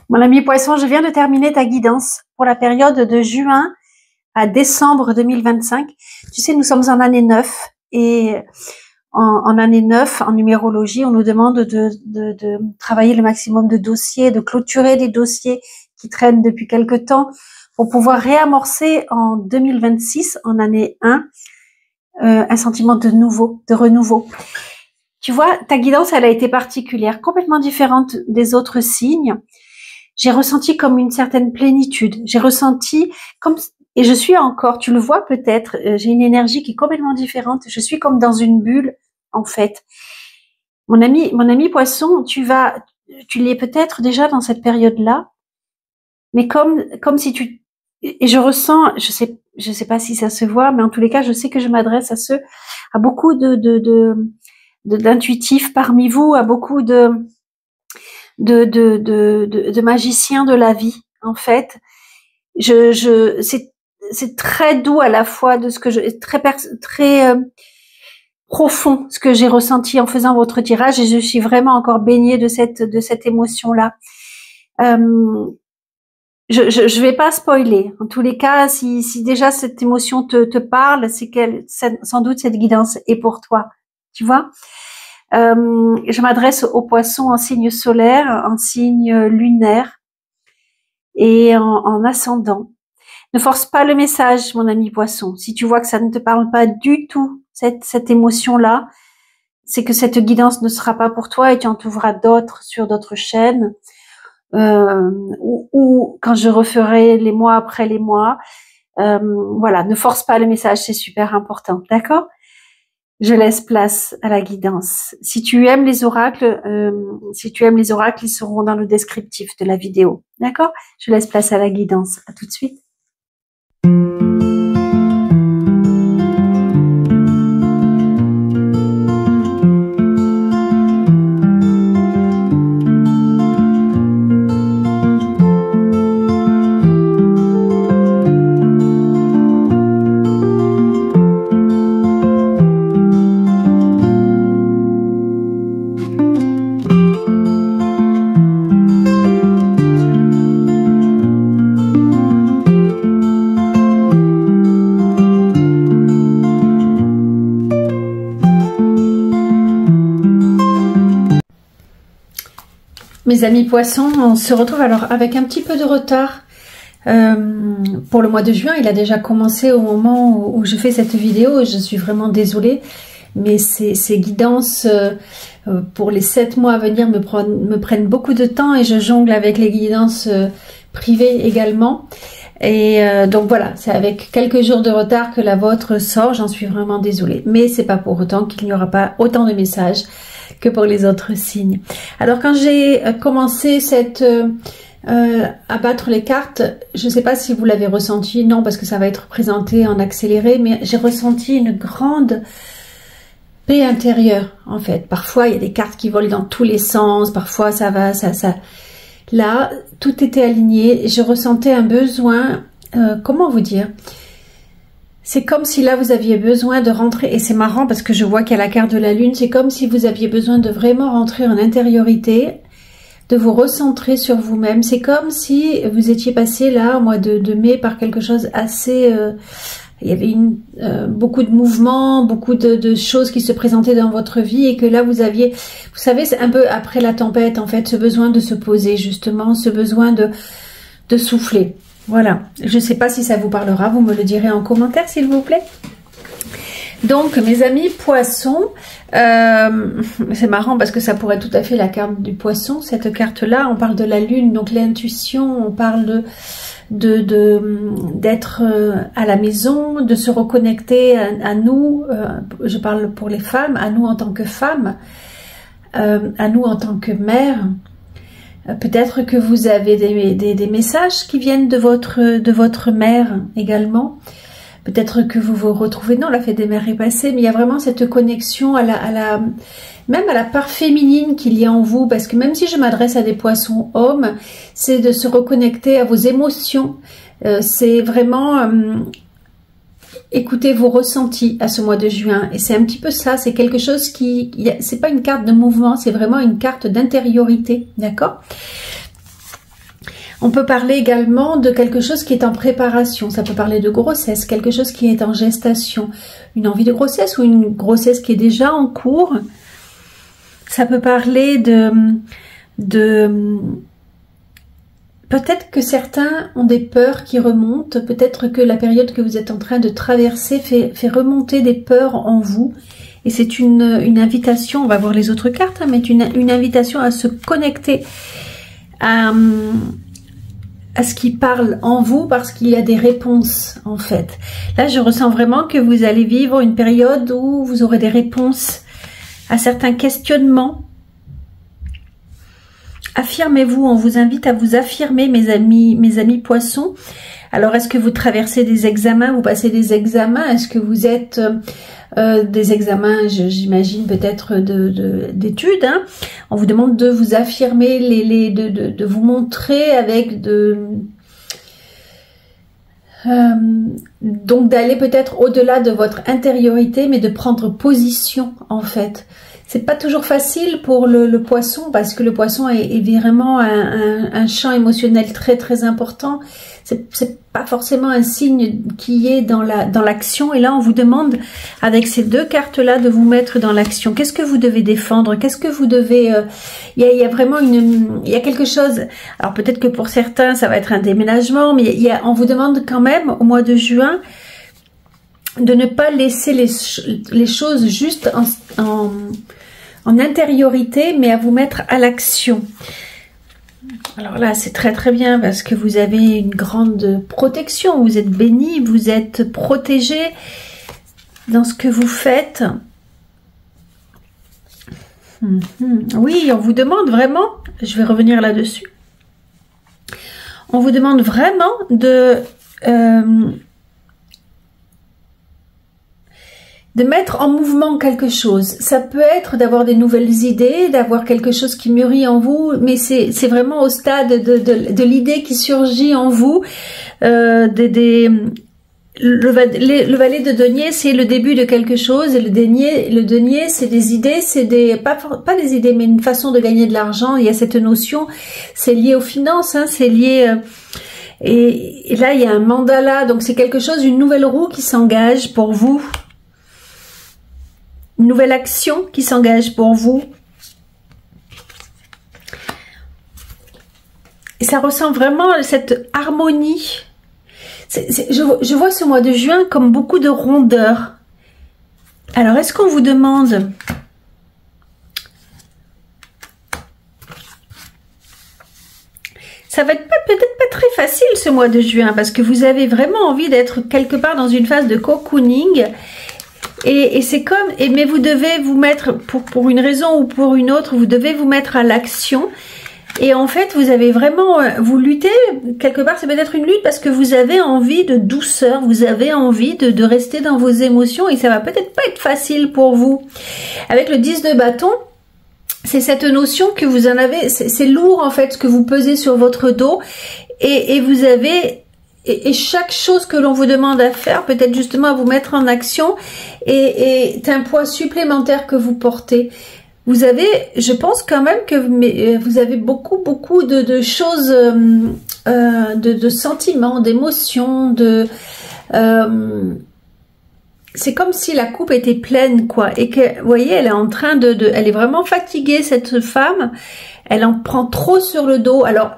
Mon ami Poisson, je viens de terminer ta guidance pour la période de juin à décembre 2025. Tu sais, nous sommes en année 9 et en année 9, en numérologie, on nous demande de travailler le maximum de dossiers, de clôturer des dossiers qui traînent depuis quelque temps pour pouvoir réamorcer en 2026, en année 1, un sentiment de nouveau, de renouveau. Tu vois, ta guidance, elle a été particulière, complètement différente des autres signes. J'ai ressenti comme une certaine plénitude. J'ai ressenti comme, et je suis encore, tu le vois peut-être, j'ai une énergie qui est complètement différente. Je suis comme dans une bulle, en fait. Mon ami Poisson, tu l'es peut-être déjà dans cette période-là, mais comme si tu, et je ressens, je sais pas si ça se voit, mais en tous les cas, je sais que je m'adresse à beaucoup d'intuitifs parmi vous, à beaucoup de magiciens de la vie, en fait. C'est très doux à la fois de ce que très profond ce que j'ai ressenti en faisant votre tirage, et je suis vraiment encore baignée de cette émotion-là. Je vais pas spoiler. En tous les cas, si déjà cette émotion te parle, c'est sans doute cette guidance est pour toi. Tu vois? Je m'adresse aux poissons en signe solaire, en signe lunaire et en ascendant. Ne force pas le message, mon ami poisson. Si tu vois que ça ne te parle pas du tout, cette émotion-là, c'est que cette guidance ne sera pas pour toi et tu en trouveras d'autres sur d'autres chaînes. Ou quand je referai les mois après les mois. Voilà, ne force pas le message, c'est super important. D'accord? Je laisse place à la guidance. Si tu aimes les oracles, ils seront dans le descriptif de la vidéo. D'accord? Je laisse place à la guidance. À tout de suite. Mes amis poissons, on se retrouve alors avec un petit peu de retard pour le mois de juin. Il a déjà commencé au moment où je fais cette vidéo. Je suis vraiment désolée, mais ces guidances pour les 7 mois à venir me prennent beaucoup de temps et je jongle avec les guidances privées également. Et donc voilà, c'est avec quelques jours de retard que la vôtre sort. J'en suis vraiment désolée, mais c'est pas pour autant qu'il n'y aura pas autant de messages que pour les autres signes. Alors quand j'ai commencé à battre les cartes, je ne sais pas si vous l'avez ressenti, non, parce que ça va être présenté en accéléré, mais j'ai ressenti une grande paix intérieure, en fait. Parfois, il y a des cartes qui volent dans tous les sens, parfois ça va, Là, tout était aligné, je ressentais un besoin, comment vous dire ? C'est comme si là, vous aviez besoin de rentrer, et c'est marrant parce que je vois qu'il y a la carte de la lune, c'est comme si vous aviez besoin de vraiment rentrer en intériorité, de vous recentrer sur vous-même. C'est comme si vous étiez passé là, au mois de mai, par quelque chose assez... il y avait beaucoup de mouvements, beaucoup de choses qui se présentaient dans votre vie et que là, vous aviez... Vous savez, c'est un peu après la tempête, en fait, ce besoin de se poser, justement, ce besoin de souffler. Voilà, je ne sais pas si ça vous parlera, vous me le direz en commentaire s'il vous plaît. Donc mes amis poissons, c'est marrant parce que ça pourrait être tout à fait la carte du poisson, cette carte-là, on parle de la lune, donc l'intuition, on parle d'être à la maison, de se reconnecter à nous, je parle pour les femmes, à nous en tant que femmes, à nous en tant que mères. Peut-être que vous avez des messages qui viennent de votre mère également. Peut-être que vous vous retrouvez... Non, la fête des mères est passée, mais il y a vraiment cette connexion même à la part féminine qu'il y a en vous. Parce que même si je m'adresse à des poissons hommes, c'est de se reconnecter à vos émotions. C'est vraiment... écoutez vos ressentis à ce mois de juin. Et c'est un petit peu ça, c'est quelque chose qui... C'est pas une carte de mouvement, c'est vraiment une carte d'intériorité, d'accord? On peut parler également de quelque chose qui est en préparation. Ça peut parler de grossesse, quelque chose qui est en gestation, une envie de grossesse ou une grossesse qui est déjà en cours. Ça peut parler de peut-être que certains ont des peurs qui remontent. Peut-être que la période que vous êtes en train de traverser fait remonter des peurs en vous. Et c'est une invitation, on va voir les autres cartes, hein, mais une invitation à se connecter à ce qui parle en vous, parce qu'il y a des réponses en fait. Là, je ressens vraiment que vous allez vivre une période où vous aurez des réponses à certains questionnements. Affirmez-vous, on vous invite à vous affirmer, mes amis poissons. Alors, est-ce que vous traversez des examens, vous passez des examens? Est-ce que vous êtes des examens, j'imagine peut-être d'études, hein? On vous demande de vous affirmer, de vous montrer avec donc d'aller peut-être au-delà de votre intériorité, mais de prendre position en fait. C'est pas toujours facile pour le poisson, parce que le poisson est vraiment un champ émotionnel très très important. C'est pas forcément un signe qui est dans l'action. Et là, on vous demande, avec ces deux cartes-là, de vous mettre dans l'action. Qu'est-ce que vous devez défendre? Qu'est-ce que vous devez... Il y a vraiment il y a quelque chose... Alors peut-être que pour certains, ça va être un déménagement, mais on vous demande quand même, au mois de juin, de ne pas laisser les choses juste en intériorité, mais à vous mettre à l'action. Alors là, c'est très très bien parce que vous avez une grande protection, vous êtes béni, vous êtes protégé dans ce que vous faites. Oui, on vous demande vraiment, je vais revenir là-dessus, on vous demande vraiment de mettre en mouvement quelque chose. Ça peut être d'avoir des nouvelles idées, d'avoir quelque chose qui mûrit en vous, mais c'est vraiment au stade de l'idée qui surgit en vous. Le valet de denier, c'est le début de quelque chose, et le denier, c'est des idées, c'est pas des idées, mais une façon de gagner de l'argent. Il y a cette notion, c'est lié aux finances, hein, c'est lié... et là, il y a un mandala, donc c'est quelque chose, une nouvelle roue qui s'engage pour vous. Une nouvelle action qui s'engage pour vous. Et ça ressent vraiment cette harmonie. Je vois ce mois de juin comme beaucoup de rondeur. Alors, est-ce qu'on vous demande... Ça va être peut-être pas très facile ce mois de juin, parce que vous avez vraiment envie d'être quelque part dans une phase de cocooning. Et c'est comme, mais vous devez vous mettre, pour une raison ou pour une autre, vous devez vous mettre à l'action. Et en fait, vous avez vraiment, vous luttez, quelque part, c'est peut-être une lutte parce que vous avez envie de douceur, vous avez envie de rester dans vos émotions, et ça va peut-être pas être facile pour vous. Avec le 10 de bâton, c'est cette notion que vous en avez, c'est lourd en fait, ce que vous pesez sur votre dos, et vous avez... Et chaque chose que l'on vous demande à faire, peut-être justement à vous mettre en action, est un poids supplémentaire que vous portez. Vous avez, je pense quand même que vous avez beaucoup de choses, de sentiments, d'émotions, c'est comme si la coupe était pleine, quoi. Et que, vous voyez, elle est en train elle est vraiment fatiguée, cette femme. Elle en prend trop sur le dos. Alors,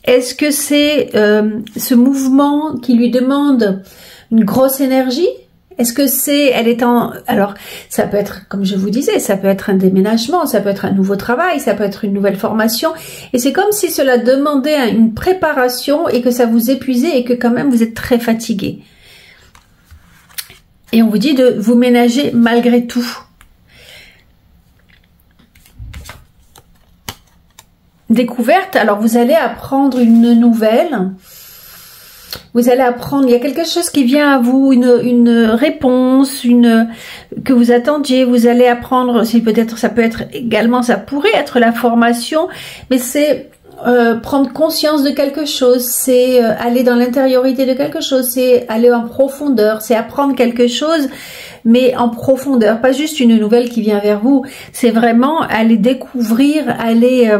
est-ce que c'est ce mouvement qui lui demande une grosse énergie? Est-ce que c'est, alors ça peut être, comme je vous disais, ça peut être un déménagement, ça peut être un nouveau travail, ça peut être une nouvelle formation, et c'est comme si cela demandait une préparation et que ça vous épuisait et que quand même vous êtes très fatigué. Et on vous dit de vous ménager malgré tout. Découverte, alors vous allez apprendre une nouvelle, vous allez apprendre, il y a quelque chose qui vient à vous, une réponse, que vous attendiez, vous allez apprendre, si peut-être ça peut être également, ça pourrait être la formation, mais c'est prendre conscience de quelque chose, c'est aller dans l'intériorité de quelque chose, c'est aller en profondeur, c'est apprendre quelque chose, mais en profondeur, pas juste une nouvelle qui vient vers vous, c'est vraiment aller découvrir, aller...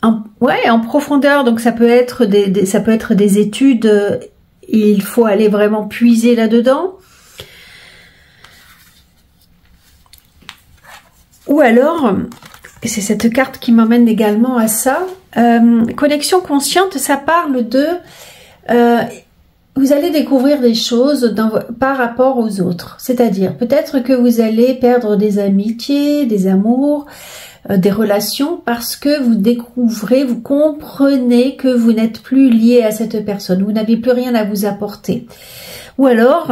en profondeur. Donc ça peut être des études, il faut aller vraiment puiser là-dedans. Ou alors, et c'est cette carte qui m'emmène également à ça, connexion consciente, ça parle de... vous allez découvrir des choses par rapport aux autres. C'est-à-dire, peut-être que vous allez perdre des amitiés, des amours, des relations, parce que vous découvrez, vous comprenez que vous n'êtes plus lié à cette personne, vous n'avez plus rien à vous apporter. Ou alors,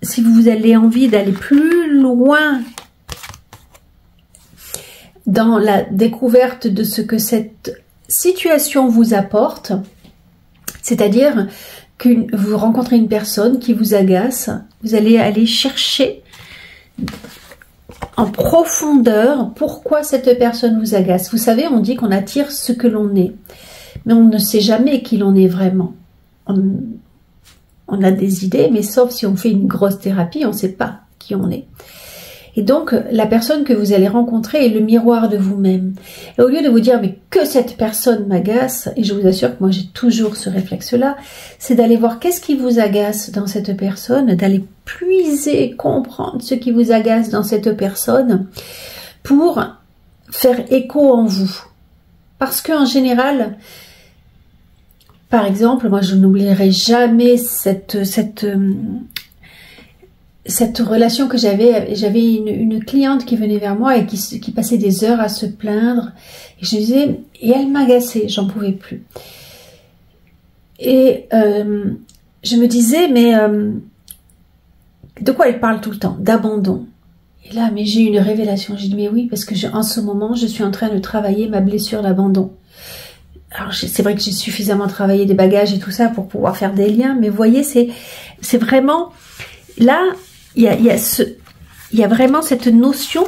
si vous avez envie d'aller plus loin dans la découverte de ce que cette situation vous apporte, c'est-à-dire que vous rencontrez une personne qui vous agace, vous allez aller chercher en profondeur pourquoi cette personne vous agace. Vous savez, on dit qu'on attire ce que l'on est, mais on ne sait jamais qui l'on est vraiment. On a des idées, mais sauf si on fait une grosse thérapie, on ne sait pas qui on est. Et donc, la personne que vous allez rencontrer est le miroir de vous-même. Et au lieu de vous dire, mais que cette personne m'agace, et je vous assure que moi j'ai toujours ce réflexe-là, c'est d'aller voir qu'est-ce qui vous agace dans cette personne, d'aller puiser, comprendre ce qui vous agace dans cette personne pour faire écho en vous. Parce qu'en général, par exemple, moi je n'oublierai jamais cette relation que j'avais une cliente qui venait vers moi et qui passait des heures à se plaindre, et je disais, et elle m'agaçait, j'en pouvais plus. Et je me disais, mais de quoi elle parle tout le temps? D'abandon. Et là, mais j'ai eu une révélation. J'ai dit, mais oui, parce que en ce moment, je suis en train de travailler ma blessure d'abandon. Alors, c'est vrai que j'ai suffisamment travaillé des bagages et tout ça pour pouvoir faire des liens, mais vous voyez, c'est vraiment... Là, il y a vraiment cette notion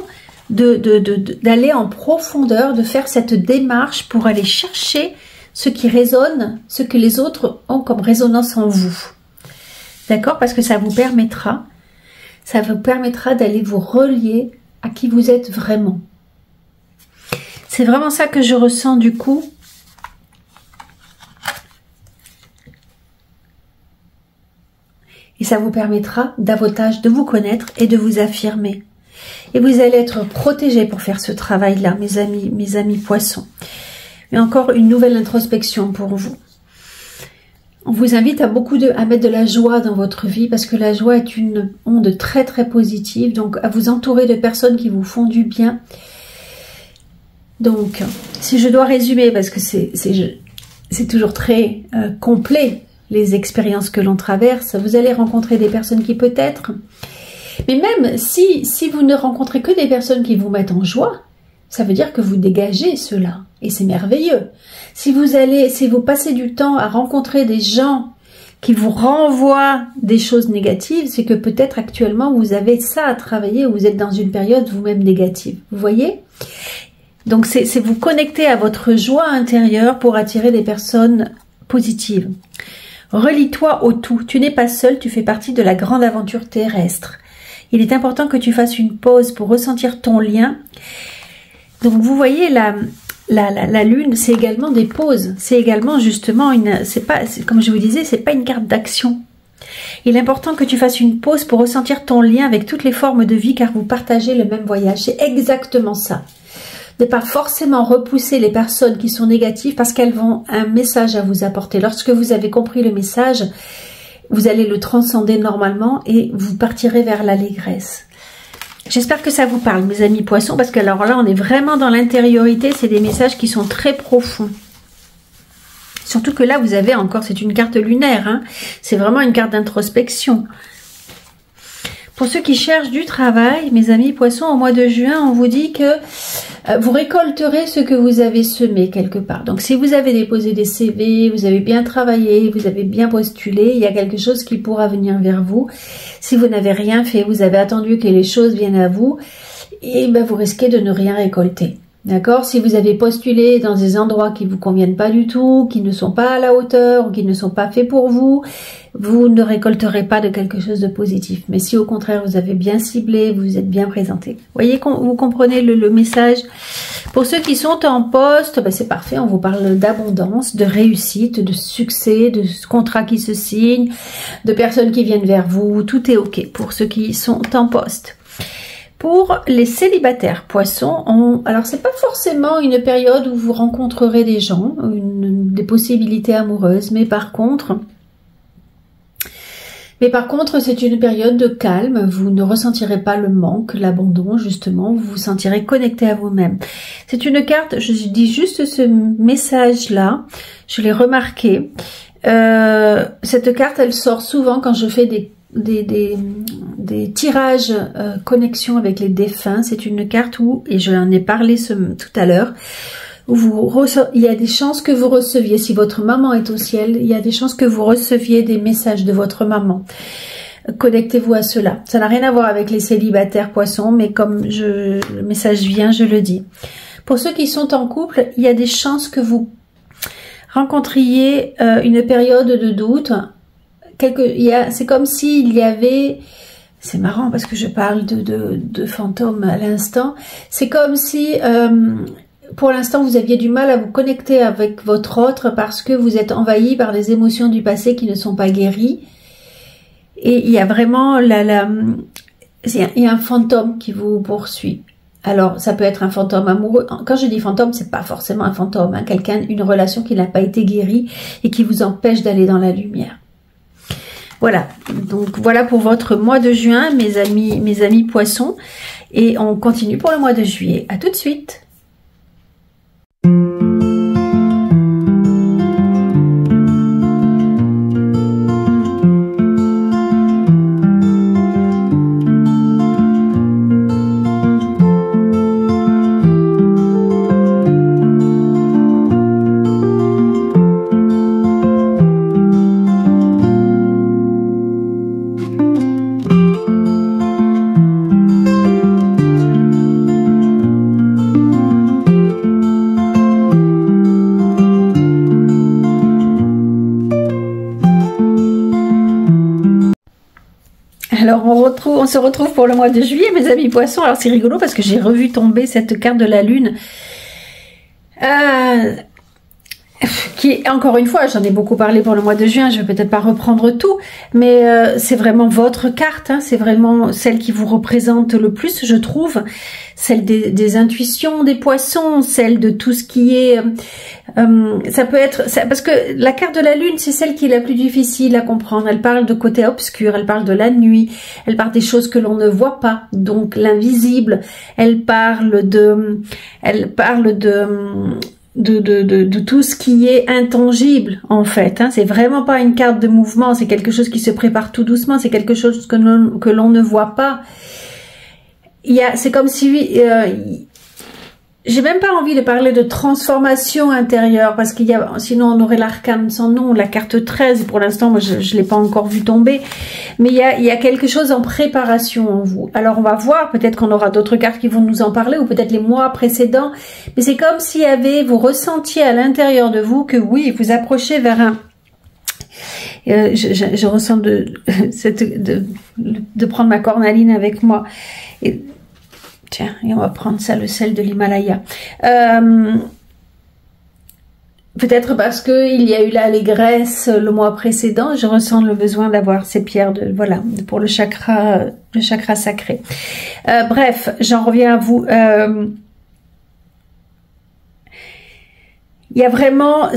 d'aller en profondeur, de faire cette démarche pour aller chercher ce qui résonne, ce que les autres ont comme résonance en vous. D'accord? Parce que ça vous permettra d'aller vous relier à qui vous êtes vraiment. C'est vraiment ça que je ressens du coup. Et ça vous permettra davantage de vous connaître et de vous affirmer. Et vous allez être protégés pour faire ce travail-là, mes amis poissons. Et encore une nouvelle introspection pour vous. On vous invite à mettre de la joie dans votre vie, parce que la joie est une onde très très positive. Donc à vous entourer de personnes qui vous font du bien. Donc, si je dois résumer, parce que c'est toujours très complet, les expériences que l'on traverse, vous allez rencontrer des personnes qui peut-être, mais même si vous ne rencontrez que des personnes qui vous mettent en joie, ça veut dire que vous dégagez cela, et c'est merveilleux. Si vous passez du temps à rencontrer des gens qui vous renvoient des choses négatives, c'est que peut-être actuellement vous avez ça à travailler, ou vous êtes dans une période vous-même négative, vous voyez? Donc c'est vous connecter à votre joie intérieure pour attirer des personnes positives. Relie-toi au tout. Tu n'es pas seul, tu fais partie de la grande aventure terrestre. Il est important que tu fasses une pause pour ressentir ton lien. Donc vous voyez, la lune, c'est également des pauses. C'est également justement comme je vous disais, c'est pas une carte d'action. Il est important que tu fasses une pause pour ressentir ton lien avec toutes les formes de vie, car vous partagez le même voyage. C'est exactement ça. Ne pas forcément repousser les personnes qui sont négatives, parce qu'elles ont un message à vous apporter. Lorsque vous avez compris le message, vous allez le transcender normalement et vous partirez vers l'allégresse. J'espère que ça vous parle, mes amis poissons, parce que alors là, on est vraiment dans l'intériorité. C'est des messages qui sont très profonds. Surtout que là, vous avez encore, c'est une carte lunaire, hein. C'est vraiment une carte d'introspection. Pour ceux qui cherchent du travail, mes amis poissons, au mois de juin, on vous dit que vous récolterez ce que vous avez semé quelque part. Donc, si vous avez déposé des CV, vous avez bien travaillé, vous avez bien postulé, il y a quelque chose qui pourra venir vers vous. Si vous n'avez rien fait, vous avez attendu que les choses viennent à vous, et ben vous risquez de ne rien récolter. D'accord? Si vous avez postulé dans des endroits qui vous conviennent pas du tout, qui ne sont pas à la hauteur, ou qui ne sont pas faits pour vous, vous ne récolterez pas de quelque chose de positif. Mais si au contraire vous avez bien ciblé, vous vous êtes bien présenté. Vous voyez, vous comprenez le message. Pour ceux qui sont en poste, ben c'est parfait, on vous parle d'abondance, de réussite, de succès, de contrats qui se signent, de personnes qui viennent vers vous, tout est ok pour ceux qui sont en poste. Pour les célibataires poissons, alors c'est pas forcément une période où vous rencontrerez des gens, des possibilités amoureuses, mais par contre c'est une période de calme, vous ne ressentirez pas le manque, l'abandon justement, vous vous sentirez connecté à vous-même. C'est une carte, je dis juste ce message-là, je l'ai remarqué. Cette carte, elle sort souvent quand je fais des tirages connexion avec les défunts. C'est une carte où, et je en ai parlé tout à l'heure, il y a des chances que vous receviez, si votre maman est au ciel, il y a des chances que vous receviez des messages de votre maman. Connectez-vous à cela. Ça n'a rien à voir avec les célibataires poissons, mais comme le message vient, je le dis. Pour ceux qui sont en couple, il y a des chances que vous rencontriez une période de doute. C'est comme s'il y avait... C'est marrant parce que je parle de fantômes à l'instant. C'est comme si... pour l'instant, vous aviez du mal à vous connecter avec votre autre parce que vous êtes envahi par des émotions du passé qui ne sont pas guéries. Et il y a vraiment il y a un fantôme qui vous poursuit. Alors, ça peut être un fantôme amoureux. Quand je dis fantôme, c'est pas forcément un fantôme, hein. Une relation qui n'a pas été guérie et qui vous empêche d'aller dans la lumière. Voilà. Donc, voilà pour votre mois de juin, mes amis poissons. Et on continue pour le mois de juillet. À tout de suite. Alors on se retrouve pour le mois de juillet, mes amis poissons. Alors c'est rigolo parce que j'ai revu tomber cette carte de la lune. Qui est, encore une fois, j'en ai beaucoup parlé pour le mois de juin, je vais peut-être pas reprendre tout, mais c'est vraiment votre carte, hein, c'est vraiment celle qui vous représente le plus, je trouve, celle des intuitions des poissons, celle de tout ce qui est... ça peut être... parce que la carte de la lune, c'est celle qui est la plus difficile à comprendre, elle parle de côté obscur, elle parle de la nuit, elle parle des choses que l'on ne voit pas, donc l'invisible, elle parle de tout ce qui est intangible en fait, hein. C'est vraiment pas une carte de mouvement, c'est quelque chose qui se prépare tout doucement, c'est quelque chose que l'on ne voit pas. C'est comme si j'ai même pas envie de parler de transformation intérieure parce sinon on aurait l'arcane sans nom, la carte 13. Pour l'instant, moi je l'ai pas encore vu tomber, mais il y a quelque chose en préparation en vous. Alors on va voir, peut-être qu'on aura d'autres cartes qui vont nous en parler ou peut-être les mois précédents, mais c'est comme s'il y avait, vous ressentiez à l'intérieur de vous que oui, vous approchez vers un... je ressens de prendre ma cornaline avec moi. Tiens, et on va prendre ça, le sel de l'Himalaya. Peut-être parce que il y a eu l'allégresse le mois précédent, je ressens le besoin d'avoir ces pierres pour le chakra sacré. Bref, j'en reviens à vous. Il y a vraiment,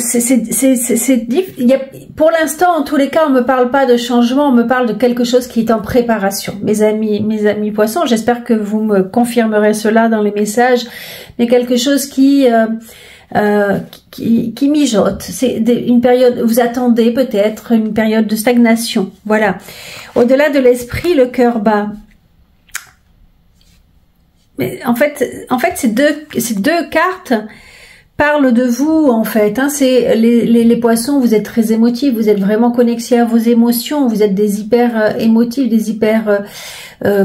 pour l'instant, en tous les cas, on me parle pas de changement, on me parle de quelque chose qui est en préparation. Mes amis poissons, j'espère que vous me confirmerez cela dans les messages, mais quelque chose qui mijote. C'est une période, vous attendez peut-être une période de stagnation. Voilà. Au-delà de l'esprit, le cœur bat. Mais en fait, ces deux cartes parle de vous en fait. Hein. C'est les poissons, vous êtes très émotifs, vous êtes vraiment connectés à vos émotions, vous êtes des hyper émotifs, des hyper,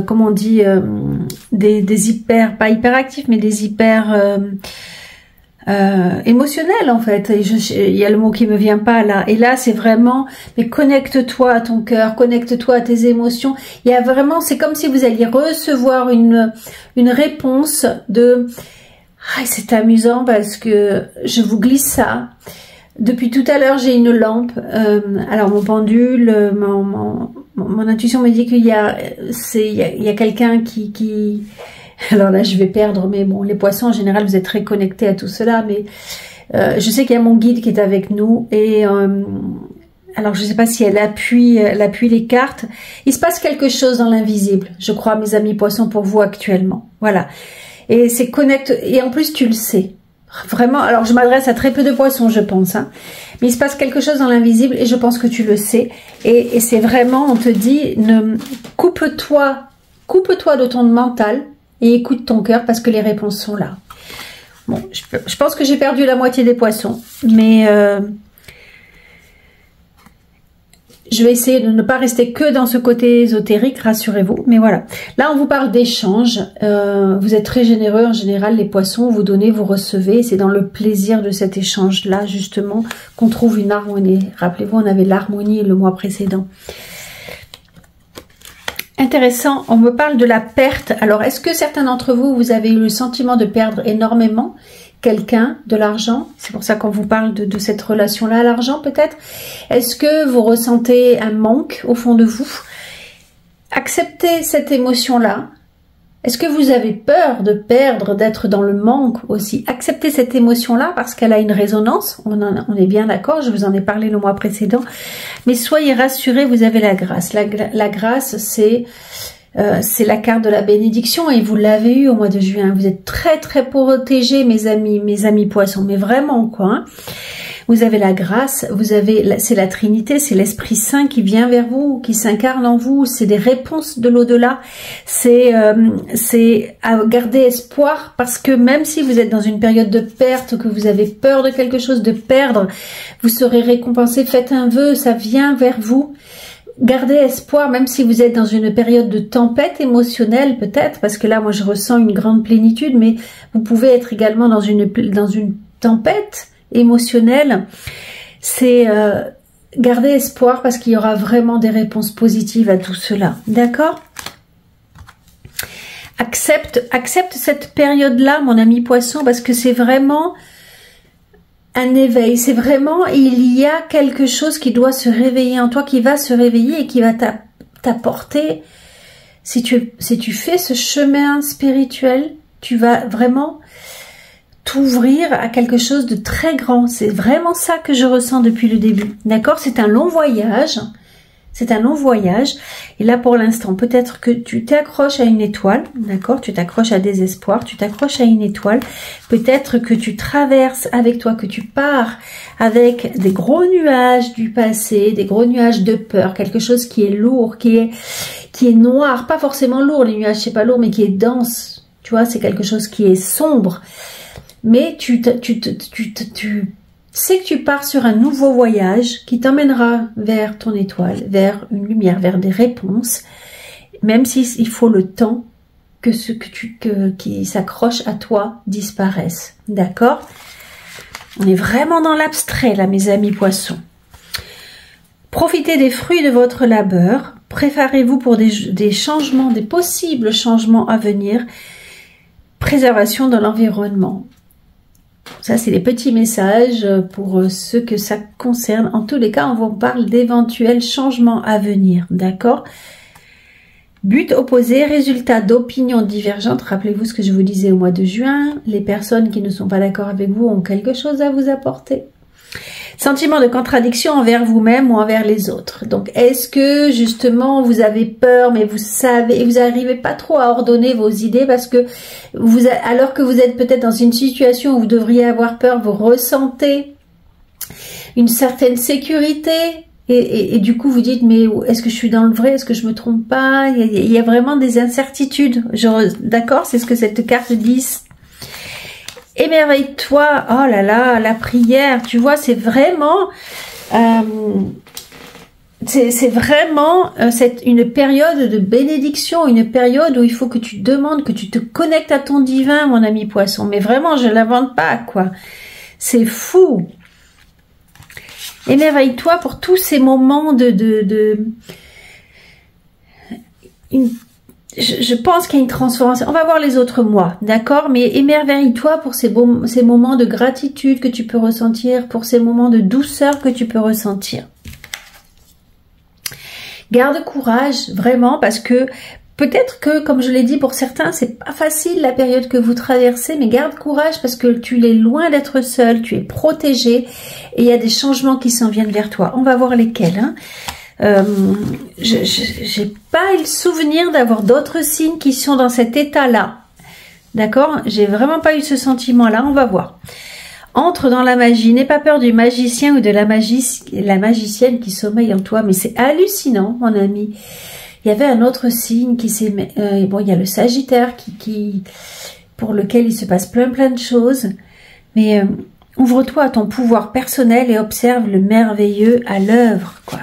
comment on dit, des hyper, pas hyperactifs, mais des hyper émotionnels en fait. Il y a le mot qui me vient pas là. Et là, c'est vraiment, mais connecte-toi à ton cœur, connecte-toi à tes émotions. Il y a vraiment, c'est comme si vous alliez recevoir une réponse de... Ah, c'est amusant parce que je vous glisse ça. Depuis tout à l'heure, j'ai une lampe. Alors mon pendule, mon intuition me dit qu'il y a quelqu'un qui... Alors là, je vais perdre, mais bon, les poissons en général, vous êtes très connectés à tout cela. Mais je sais qu'il y a mon guide qui est avec nous et alors je ne sais pas si elle appuie les cartes. Il se passe quelque chose dans l'invisible, je crois, mes amis poissons, pour vous actuellement. Voilà. Et c'est connecte, et en plus tu le sais. Vraiment, alors je m'adresse à très peu de poissons, je pense. Hein. Mais il se passe quelque chose dans l'invisible et je pense que tu le sais. Et c'est vraiment, on te dit, coupe-toi de ton mental et écoute ton cœur parce que les réponses sont là. Bon, je pense que j'ai perdu la moitié des poissons, mais... je vais essayer de ne pas rester que dans ce côté ésotérique, rassurez-vous. Mais voilà, là on vous parle d'échange. Vous êtes très généreux en général, les poissons. Vous donnez, vous recevez. C'est dans le plaisir de cet échange-là, justement, qu'on trouve une harmonie. Rappelez-vous, on avait l'harmonie le mois précédent. Intéressant, on me parle de la perte. Alors, est-ce que certains d'entre vous, vous avez eu le sentiment de perdre énormément quelqu'un, de l'argent? C'est pour ça qu'on vous parle de cette relation-là à l'argent, peut-être. Est-ce que vous ressentez un manque au fond de vous? Acceptez cette émotion-là. Est-ce que vous avez peur de perdre, d'être dans le manque aussi? Acceptez cette émotion-là parce qu'elle a une résonance. On est bien d'accord, je vous en ai parlé le mois précédent. Mais soyez rassurés, vous avez la grâce. La grâce, c'est la carte de la bénédiction et vous l'avez eu au mois de juin. Vous êtes très très protégés, mes amis poissons, mais vraiment quoi. Hein. Vous avez la grâce, c'est la Trinité, c'est l'Esprit Saint qui vient vers vous, qui s'incarne en vous. C'est des réponses de l'au-delà. C'est à garder espoir parce que même si vous êtes dans une période de perte, que vous avez peur de quelque chose, de perdre, vous serez récompensé. Faites un vœu, ça vient vers vous. Gardez espoir, même si vous êtes dans une période de tempête émotionnelle, peut-être, parce que là, moi, je ressens une grande plénitude, mais vous pouvez être également dans une tempête émotionnelle. C'est garder espoir parce qu'il y aura vraiment des réponses positives à tout cela. D'accord? Accepte cette période-là, mon ami poisson, parce que c'est vraiment un éveil, c'est vraiment, il y a quelque chose qui doit se réveiller en toi, qui va se réveiller et qui va t'apporter, si tu fais ce chemin spirituel, tu vas vraiment t'ouvrir à quelque chose de très grand. C'est vraiment ça que je ressens depuis le début, d'accord? C'est un long voyage, et là pour l'instant, peut-être que tu t'accroches à une étoile, d'accord? Tu t'accroches à des espoirs, tu t'accroches à une étoile, peut-être que tu traverses avec toi, que tu pars avec des gros nuages du passé, des gros nuages de peur, quelque chose qui est lourd, qui est noir, pas forcément lourd, les nuages c'est pas lourd, mais qui est dense, tu vois, c'est quelque chose qui est sombre, mais tu sais que tu pars sur un nouveau voyage qui t'emmènera vers ton étoile, vers une lumière, vers des réponses, même s'il faut le temps que ce qui s'accroche à toi disparaisse. D'accord? On est vraiment dans l'abstrait là, mes amis poissons. Profitez des fruits de votre labeur. Préparez-vous pour des changements, des possibles changements à venir. Préservation de l'environnement. Ça, c'est les petits messages pour ceux que ça concerne. En tous les cas, on vous parle d'éventuels changements à venir. D'accord? But opposé, résultat d'opinions divergentes. Rappelez-vous ce que je vous disais au mois de juin. Les personnes qui ne sont pas d'accord avec vous ont quelque chose à vous apporter. Sentiment de contradiction envers vous-même ou envers les autres. Donc, est-ce que justement vous avez peur, mais vous savez, et vous n'arrivez pas trop à ordonner vos idées parce que alors que vous êtes peut-être dans une situation où vous devriez avoir peur, vous ressentez une certaine sécurité et du coup vous dites mais est-ce que je suis dans le vrai, est-ce que je me trompe pas? Il y a vraiment des incertitudes. D'accord, c'est ce que cette carte dit. émerveille-toi. Oh là là, la prière, tu vois, c'est vraiment... c'est vraiment une période de bénédiction, une période où il faut que tu demandes, que tu te connectes à ton divin, mon ami poisson. Mais vraiment, je ne l'invente pas, quoi. C'est fou. Émerveille-toi pour tous ces moments je pense qu'il y a une transformation. On va voir les autres mois, d'accord? Mais émerveille-toi pour ces moments de gratitude que tu peux ressentir, pour ces moments de douceur que tu peux ressentir. Garde courage, vraiment, parce que peut-être que, comme je l'ai dit, pour certains, c'est pas facile la période que vous traversez, mais garde courage parce que tu es loin d'être seul, tu es protégé et il y a des changements qui s'en viennent vers toi. On va voir lesquels, hein. J'ai pas eu le souvenir d'avoir d'autres signes qui sont dans cet état-là. D'accord? J'ai vraiment pas eu ce sentiment-là. On va voir. Entre dans la magie. N'aie pas peur du magicien ou de la magicienne qui sommeille en toi. Mais c'est hallucinant, mon ami. Il y avait un autre signe qui s'est... bon, il y a le Sagittaire pour lequel il se passe plein de choses. Mais ouvre-toi à ton pouvoir personnel et observe le merveilleux à l'œuvre, quoi.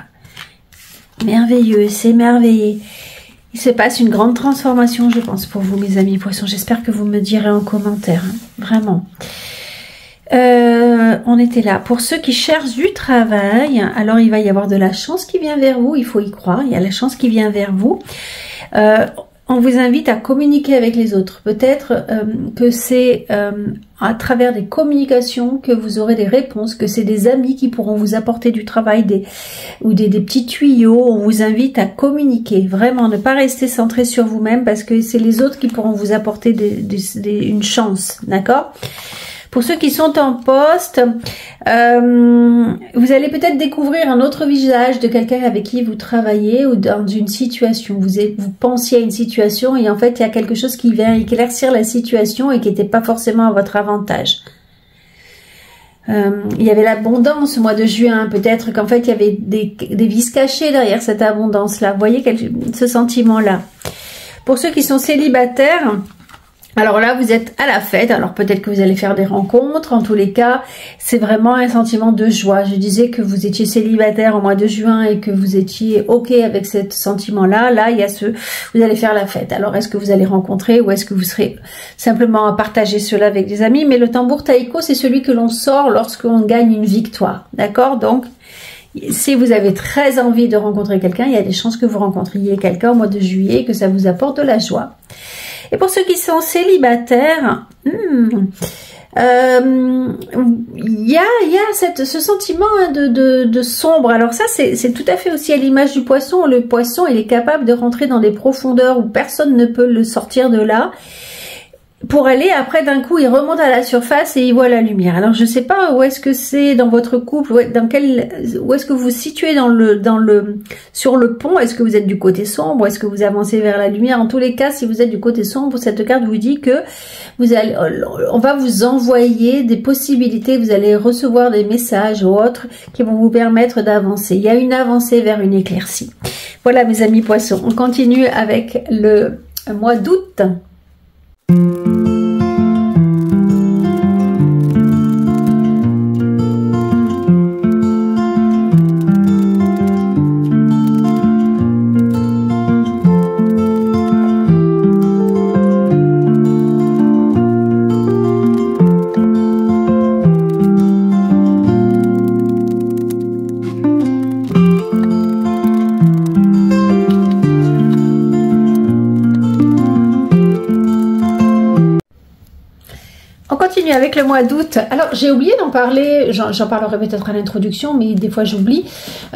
Merveilleux, s'émerveiller. Il se passe une grande transformation, je pense, pour vous, mes amis poissons. J'espère que vous me direz en commentaire, hein, vraiment. On était là. Pour ceux qui cherchent du travail, alors il va y avoir de la chance qui vient vers vous, il faut y croire, il y a la chance qui vient vers vous. On vous invite à communiquer avec les autres. Peut-être que c'est à travers des communications que vous aurez des réponses, que c'est des amis qui pourront vous apporter du travail, des petits tuyaux. On vous invite à communiquer. Vraiment, ne pas rester centré sur vous-même parce que c'est les autres qui pourront vous apporter une chance. D'accord ? Pour ceux qui sont en poste, vous allez peut-être découvrir un autre visage de quelqu'un avec qui vous travaillez ou dans une situation. Vous pensiez à une situation et en fait, il y a quelque chose qui vient éclaircir la situation et qui n'était pas forcément à votre avantage. Il y avait l'abondance au mois de juin. Peut-être qu'en fait, il y avait des vices cachés derrière cette abondance-là. Vous voyez ce sentiment-là. Pour ceux qui sont célibataires... Alors là, vous êtes à la fête, alors peut-être que vous allez faire des rencontres. En tous les cas, c'est vraiment un sentiment de joie. Je disais que vous étiez célibataire au mois de juin et que vous étiez OK avec ce sentiment-là. Là, il y a vous allez faire la fête. Alors, est-ce que vous allez rencontrer ou est-ce que vous serez simplement à partager cela avec des amis? Mais le tambour taïko, c'est celui que l'on sort lorsqu'on gagne une victoire. D'accord? Donc, si vous avez très envie de rencontrer quelqu'un, il y a des chances que vous rencontriez quelqu'un au mois de juillet et que ça vous apporte de la joie. Et pour ceux qui sont célibataires, il y a ce sentiment de sombre. Alors ça, c'est tout à fait aussi à l'image du poisson. Le poisson, il est capable de rentrer dans des profondeurs où personne ne peut le sortir de là. Pour aller, après, d'un coup, il remonte à la surface et il voit la lumière. Alors, je sais pas où est-ce que c'est dans votre couple, où est-ce que vous vous situez sur le pont. Est-ce que vous êtes du côté sombre, est-ce que vous avancez vers la lumière? En tous les cas, si vous êtes du côté sombre, cette carte vous dit que on va vous envoyer des possibilités, vous allez recevoir des messages ou autres qui vont vous permettre d'avancer. Il y a une avancée vers une éclaircie. Voilà, mes amis poissons. On continue avec le mois d'août. Avec le mois d'août. Alors, j'ai oublié d'en parler, j'en parlerai peut-être à l'introduction, mais des fois j'oublie.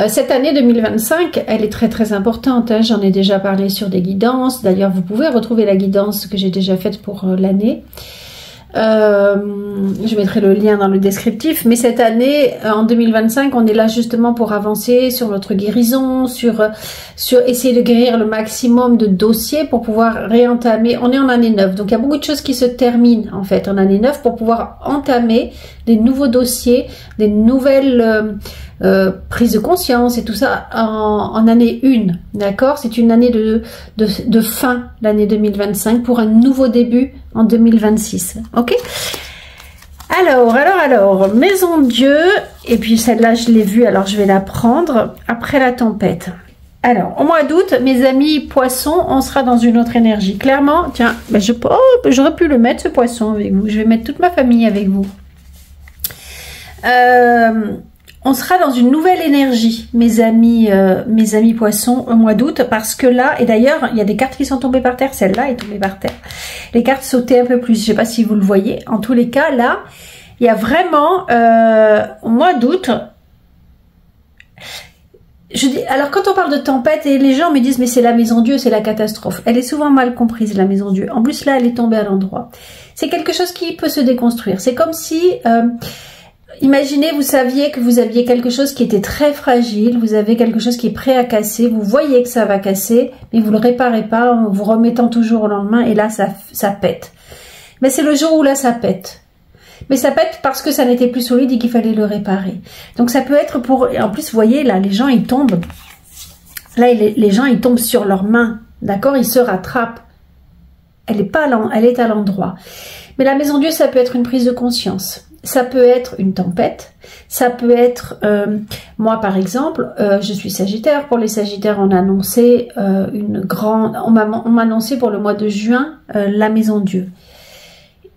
Cette année 2025, elle est très très importante. Hein. J'en ai déjà parlé sur des guidances. D'ailleurs, vous pouvez retrouver la guidance que j'ai déjà faite pour l'année. Je mettrai le lien dans le descriptif, mais cette année, en 2025, on est là justement pour avancer sur notre guérison, sur essayer de guérir le maximum de dossiers pour pouvoir réentamer. On est en année 9, donc il y a beaucoup de choses qui se terminent en fait en année 9 pour pouvoir entamer des nouveaux dossiers, des nouvelles prises de conscience et tout ça en année 1, d'accord? C'est une année de fin, l'année 2025, pour un nouveau début en 2026, ok? Alors, Maison Dieu, et puis celle-là, je l'ai vue, alors je vais la prendre après la tempête. Alors, au mois d'août, mes amis poissons, on sera dans une autre énergie. Clairement, tiens, ben j'aurais pu le mettre, ce poisson, avec vous. Je vais mettre toute ma famille avec vous. On sera dans une nouvelle énergie, mes amis poissons, au mois d'août, parce que là, et d'ailleurs, il y a des cartes qui sont tombées par terre, celle-là est tombée par terre. Les cartes sautaient un peu plus, je ne sais pas si vous le voyez. En tous les cas, là, il y a vraiment, au mois d'août, alors quand on parle de tempête, et les gens me disent, mais c'est la maison Dieu, c'est la catastrophe. Elle est souvent mal comprise, la maison Dieu. En plus, là, elle est tombée à l'endroit. C'est quelque chose qui peut se déconstruire. C'est comme si... imaginez, vous saviez que vous aviez quelque chose qui était très fragile, vous avez quelque chose qui est prêt à casser, vous voyez que ça va casser, mais vous ne le réparez pas en vous remettant toujours au lendemain, et là, ça pète. Mais c'est le jour où là, ça pète. Mais ça pète parce que ça n'était plus solide et qu'il fallait le réparer. Donc ça peut être pour... En plus, vous voyez, là, les gens, ils tombent. Là, les gens, ils tombent sur leurs mains. D'accord? Ils se rattrapent. Elle est à l'endroit. Mais la maison Dieu, ça peut être une prise de conscience. Ça peut être une tempête, ça peut être, moi par exemple, je suis Sagittaire. Pour les Sagittaires, on a annoncé on m'a annoncé pour le mois de juin la maison Dieu.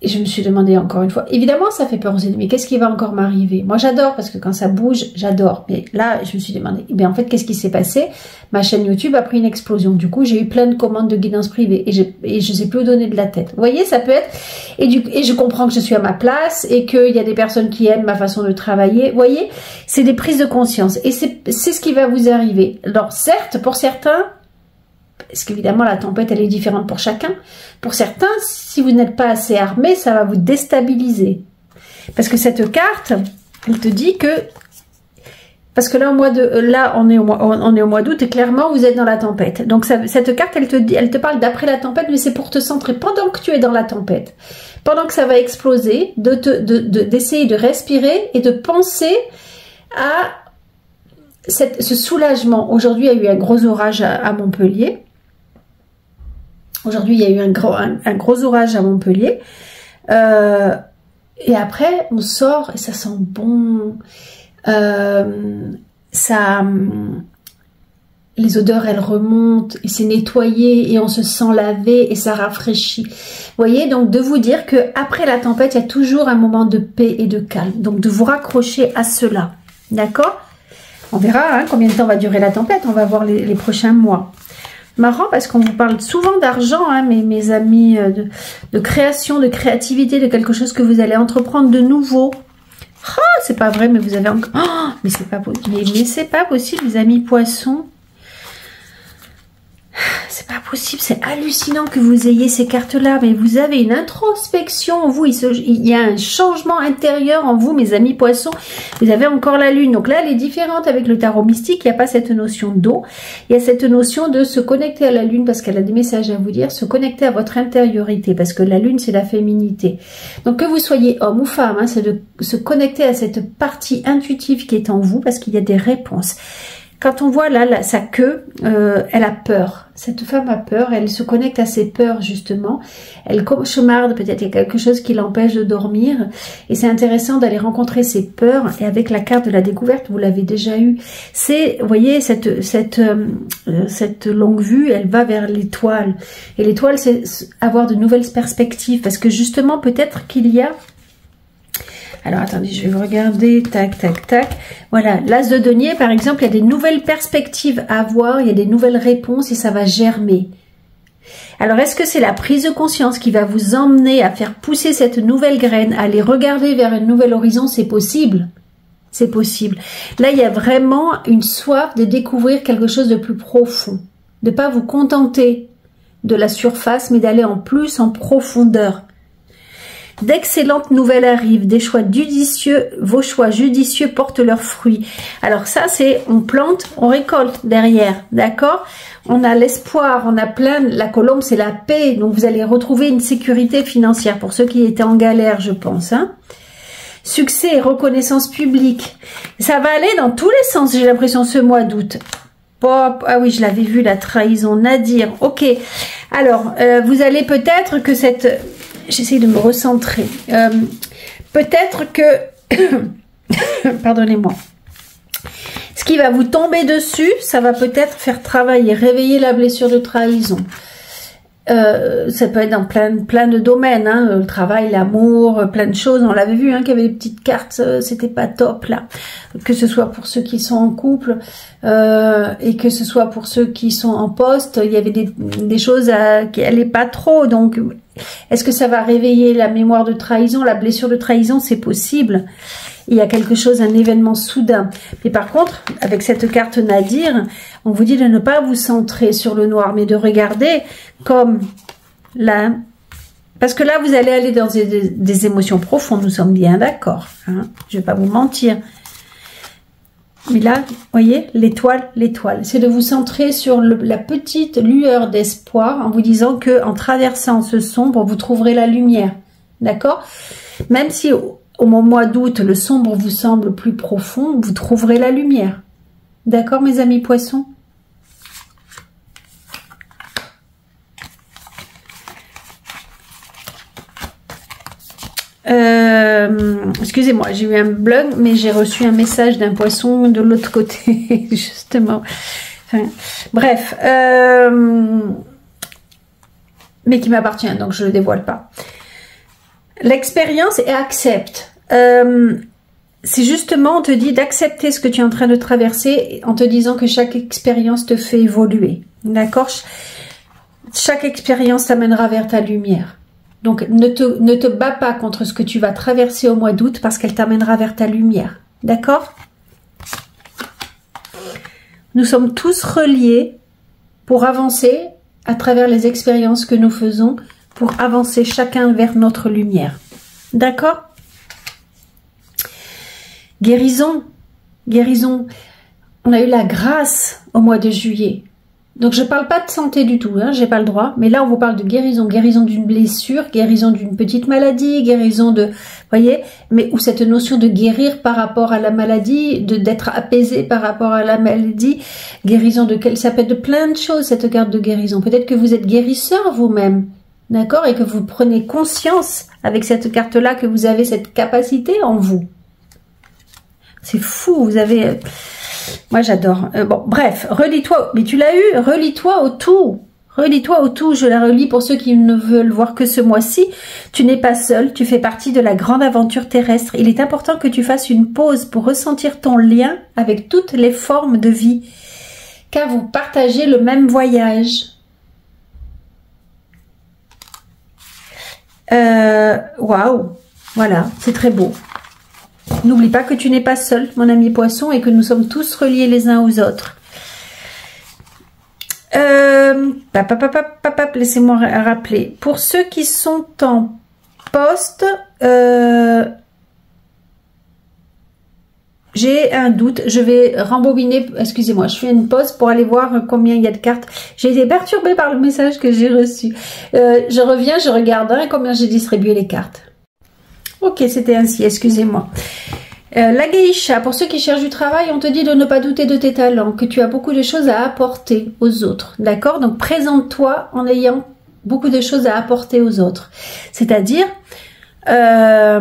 Et je me suis demandé encore une fois, évidemment ça fait peur, on s'est dit mais qu'est-ce qui va encore m'arriver? Moi j'adore parce que quand ça bouge, j'adore. Mais là je me suis demandé, eh bien en fait qu'est-ce qui s'est passé? Ma chaîne YouTube a pris une explosion. Du coup j'ai eu plein de commandes de guidance privée et je sais plus où donner de la tête. Vous voyez, ça peut être, et je comprends que je suis à ma place et qu'il y a des personnes qui aiment ma façon de travailler. Vous voyez, c'est des prises de conscience et c'est ce qui va vous arriver. Alors certes, pour certains, parce qu'évidemment la tempête elle est différente pour chacun. Pour certains, si vous n'êtes pas assez armé, ça va vous déstabiliser. Parce que cette carte, elle te dit que, parce que là on est au mois d'août et clairement vous êtes dans la tempête. Donc cette carte elle te parle d'après la tempête, mais c'est pour te centrer pendant que tu es dans la tempête, pendant que ça va exploser, d'essayer de respirer et de penser à ce soulagement. Aujourd'hui il y a eu un gros orage à Montpellier. Aujourd'hui, il y a eu un gros orage à Montpellier. Et après, on sort et ça sent bon. Les odeurs, elles remontent et c'est nettoyé et on se sent lavé et ça rafraîchit. Vous voyez, donc de vous dire que après la tempête, il y a toujours un moment de paix et de calme. Donc de vous raccrocher à cela. D'accord? On verra combien de temps va durer la tempête. On va voir les prochains mois. Marrant parce qu'on vous parle souvent d'argent, mes amis, de création, de créativité, de quelque chose que vous allez entreprendre de nouveau. Ah, c'est pas vrai, mais vous avez encore... Oh, mais c'est pas possible. Mais c'est pas possible, les amis poissons. C'est pas possible, c'est hallucinant que vous ayez ces cartes-là, mais vous avez une introspection en vous, il y a un changement intérieur en vous, mes amis poissons. Vous avez encore la lune, donc là elle est différente avec le tarot mystique, il n'y a pas cette notion d'eau, il y a cette notion de se connecter à la lune parce qu'elle a des messages à vous dire, se connecter à votre intériorité, parce que la lune c'est la féminité. Donc que vous soyez homme ou femme, c'est de se connecter à cette partie intuitive qui est en vous, parce qu'il y a des réponses. Quand on voit là sa queue, elle a peur. Cette femme a peur, elle se connecte à ses peurs justement. Elle cauchemarde, peut-être il y a quelque chose qui l'empêche de dormir. Et c'est intéressant d'aller rencontrer ses peurs. Et avec la carte de la découverte, vous l'avez déjà eu. C'est, vous voyez, cette longue vue, elle va vers l'étoile. Et l'étoile, c'est avoir de nouvelles perspectives. Parce que justement, peut-être qu'il y a... Alors, attendez, je vais vous regarder, tac, tac, tac. Voilà, l'as de denier, par exemple, il y a des nouvelles perspectives à avoir, il y a des nouvelles réponses et ça va germer. Alors, est-ce que c'est la prise de conscience qui va vous emmener à faire pousser cette nouvelle graine, à aller regarder vers un nouvel horizon? C'est possible. C'est possible. Là, il y a vraiment une soif de découvrir quelque chose de plus profond. De ne pas vous contenter de la surface, mais d'aller en plus en profondeur. D'excellentes nouvelles arrivent, des choix judicieux, vos choix judicieux portent leurs fruits. Alors ça c'est, on plante, on récolte derrière, d'accord? On a l'espoir, on a plein, la colombe c'est la paix, donc vous allez retrouver une sécurité financière pour ceux qui étaient en galère je pense. Succès et reconnaissance publique, ça va aller dans tous les sens j'ai l'impression ce mois d'août. Pop, ah oui je l'avais vu la trahison, Nadir, ok. Alors vous allez peut-être que cette... J'essaie de me recentrer. peut-être que, pardonnez-moi, ce qui va vous tomber dessus, ça va peut-être faire travailler, réveiller la blessure de trahison. Ça peut être dans plein de domaines, hein, le travail, l'amour, plein de choses. On l'avait vu, hein, qu'il y avait des petites cartes, c'était pas top là. Que ce soit pour ceux qui sont en couple et que ce soit pour ceux qui sont en poste, il y avait des choses qui allaient pas trop. Donc, est-ce que ça va réveiller la mémoire de trahison, la blessure de trahison? C'est possible. Il y a quelque chose, un événement soudain. Mais par contre, avec cette carte Nadir, on vous dit de ne pas vous centrer sur le noir, mais de regarder comme là. Parce que là, vous allez aller dans des émotions profondes, nous sommes bien d'accord. Hein, je ne vais pas vous mentir. Mais là, vous voyez, l'étoile, c'est de vous centrer sur la petite lueur d'espoir en vous disant que en traversant ce sombre, vous trouverez la lumière. D'accord? Même si au mois d'août, le sombre vous semble plus profond, vous trouverez la lumière. D'accord, mes amis poissons? Excusez-moi, j'ai eu un bug, mais j'ai reçu un message d'un poisson de l'autre côté, justement. Enfin, bref, mais qui m'appartient, donc je ne le dévoile pas. L'expérience et accepte. C'est justement, on te dit d'accepter ce que tu es en train de traverser en te disant que chaque expérience te fait évoluer. D'accord? Chaque expérience t'amènera vers ta lumière. Donc, ne te bats pas contre ce que tu vas traverser au mois d'août parce qu'elle t'amènera vers ta lumière. D'accord? Nous sommes tous reliés pour avancer à travers les expériences que nous faisons, pour avancer chacun vers notre lumière. D'accord? Guérison. Guérison. On a eu la grâce au mois de juillet. Donc, je ne parle pas de santé du tout, hein, j'ai pas le droit. Mais là, on vous parle de guérison. Guérison d'une blessure, guérison d'une petite maladie, guérison de... voyez? Mais où cette notion de guérir par rapport à la maladie, d'être apaisé par rapport à la maladie, guérison de quelle... Ça peut être de plein de choses, cette carte de guérison. Peut-être que vous êtes guérisseur vous-même. D'accord? Et que vous prenez conscience avec cette carte-là que vous avez cette capacité en vous. C'est fou, vous avez... Moi, j'adore. Bon, bref, relis-toi. Mais tu l'as eu, relis-toi au tout. Relis-toi au tout. Je la relis pour ceux qui ne veulent voir que ce mois-ci. Tu n'es pas seul. Tu fais partie de la grande aventure terrestre. Il est important que tu fasses une pause pour ressentir ton lien avec toutes les formes de vie. Car vous partagez le même voyage. Waouh. Voilà, c'est très beau. N'oublie pas que tu n'es pas seul, mon ami poisson, et que nous sommes tous reliés les uns aux autres. Laissez-moi rappeler. Pour ceux qui sont en poste, j'ai un doute. Je vais rembobiner. Excusez-moi, je fais une pause pour aller voir combien il y a de cartes. J'ai été perturbée par le message que j'ai reçu. Je reviens, je regarde combien j'ai distribué les cartes. Ok, c'était ainsi, excusez-moi. La geisha, pour ceux qui cherchent du travail, on te dit de ne pas douter de tes talents, que tu as beaucoup de choses à apporter aux autres. D'accord? Donc, présente-toi en ayant beaucoup de choses à apporter aux autres. C'est-à-dire, la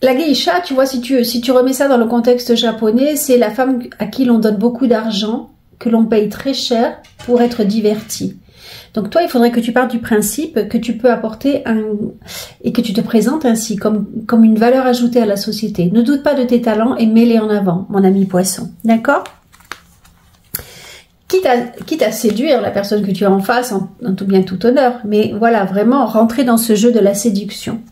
geisha, tu vois, si tu remets ça dans le contexte japonais, c'est la femme à qui l'on donne beaucoup d'argent, que l'on paye très cher pour être divertie. Donc toi, il faudrait que tu partes du principe que tu peux apporter et que tu te présentes ainsi, comme une valeur ajoutée à la société. Ne doute pas de tes talents et mets-les en avant, mon ami poisson. D'accord? Quitte à séduire la personne que tu as en face, en tout bien tout honneur. Mais voilà, vraiment rentrer dans ce jeu de la séduction.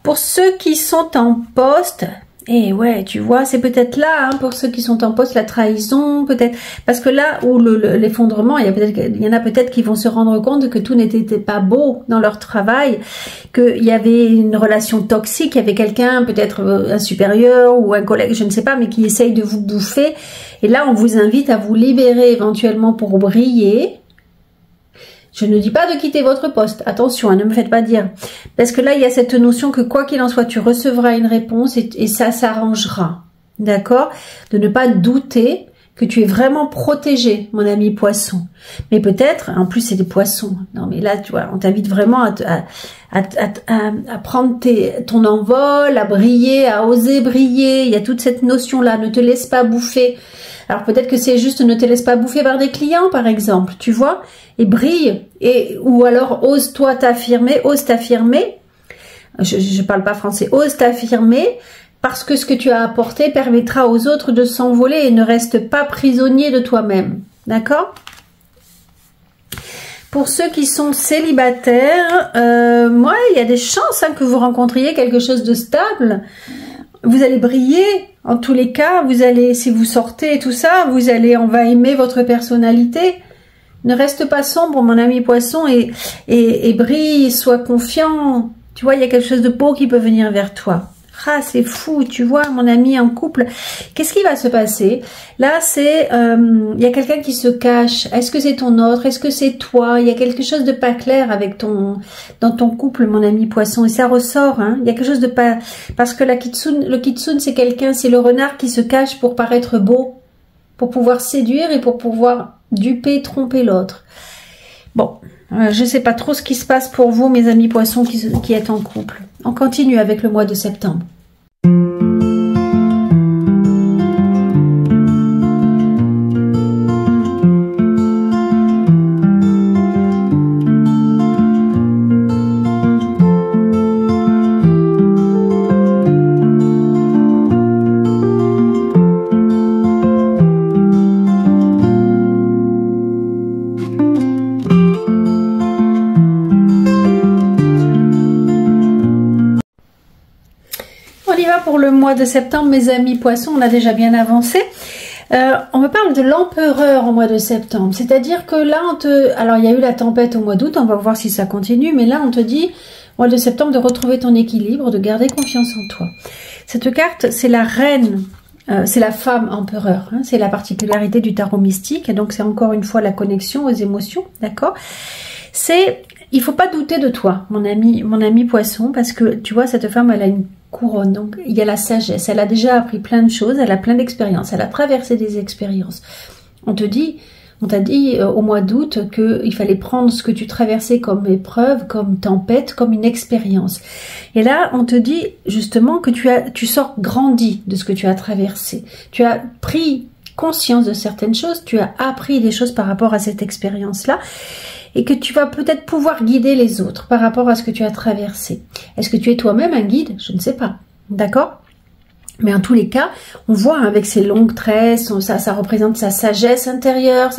Pour ceux qui sont en poste... Et ouais, tu vois, c'est peut-être là, hein, pour ceux qui sont en poste, la trahison, peut-être, parce que là où l'effondrement, il y en a peut-être qui vont se rendre compte que tout n'était pas beau dans leur travail, qu'il y avait une relation toxique, il y avait quelqu'un, peut-être un supérieur ou un collègue, je ne sais pas, mais qui essaye de vous bouffer. Et là, on vous invite à vous libérer éventuellement pour briller. Je ne dis pas de quitter votre poste, attention, ne me faites pas dire. Parce que là, il y a cette notion que quoi qu'il en soit, tu recevras une réponse et ça s'arrangera. D'accord? De ne pas douter, que tu es vraiment protégé, mon ami poisson. Mais peut-être, en plus c'est des poissons, non mais là tu vois, on t'invite vraiment à prendre ton envol, à briller, à oser briller. Il y a toute cette notion-là, ne te laisse pas bouffer. Alors peut-être que c'est juste ne te laisse pas bouffer par des clients par exemple, tu vois, et brille, ou alors ose t'affirmer, je parle pas français, ose t'affirmer, parce que ce que tu as apporté permettra aux autres de s'envoler et ne reste pas prisonnier de toi-même. D'accord? Pour ceux qui sont célibataires, moi, il y a des chances que vous rencontriez quelque chose de stable. Vous allez briller, en tous les cas. Vous allez, si vous sortez et tout ça, on va aimer votre personnalité. Ne reste pas sombre, mon ami poisson, et brille, sois confiant. Tu vois, il y a quelque chose de beau qui peut venir vers toi. Ah, c'est fou, tu vois, mon ami en couple. Qu'est-ce qui va se passer? Là, il y a quelqu'un qui se cache. Est-ce que c'est ton autre? Est-ce que c'est toi? Il y a quelque chose de pas clair dans ton couple, mon ami poisson. Et ça ressort, hein. Il y a quelque chose de pas, parce que le kitsune, c'est le renard qui se cache pour paraître beau, pour pouvoir séduire et pour pouvoir duper, tromper l'autre. Bon. Je ne sais pas trop ce qui se passe pour vous, mes amis poissons qui êtes en couple. On continue avec le mois de septembre. Pour le mois de septembre, mes amis poissons, on a déjà bien avancé. On me parle de l'empereur au mois de septembre, c'est-à-dire que là, alors il y a eu la tempête au mois d'août, on va voir si ça continue, mais là on te dit, au mois de septembre, de retrouver ton équilibre, de garder confiance en toi. Cette carte, c'est la reine, c'est la femme empereur, hein, c'est la particularité du tarot mystique, et donc c'est encore une fois la connexion aux émotions, d'accord? Il faut pas douter de toi, mon ami poisson, parce que tu vois, cette femme, elle a une couronne, donc il y a la sagesse, elle a déjà appris plein de choses, elle a plein d'expériences, elle a traversé des expériences. On t'a dit au mois d'août qu'il fallait prendre ce que tu traversais comme épreuve, comme tempête, comme une expérience. Et là, on te dit justement que tu sors grandi de ce que tu as traversé. Tu as pris conscience de certaines choses, tu as appris des choses par rapport à cette expérience-là, et que tu vas peut-être pouvoir guider les autres par rapport à ce que tu as traversé. Est-ce que tu es toi-même un guide? Je ne sais pas. D'accord? Mais en tous les cas, on voit avec ces longues tresses, ça représente sa sagesse intérieure.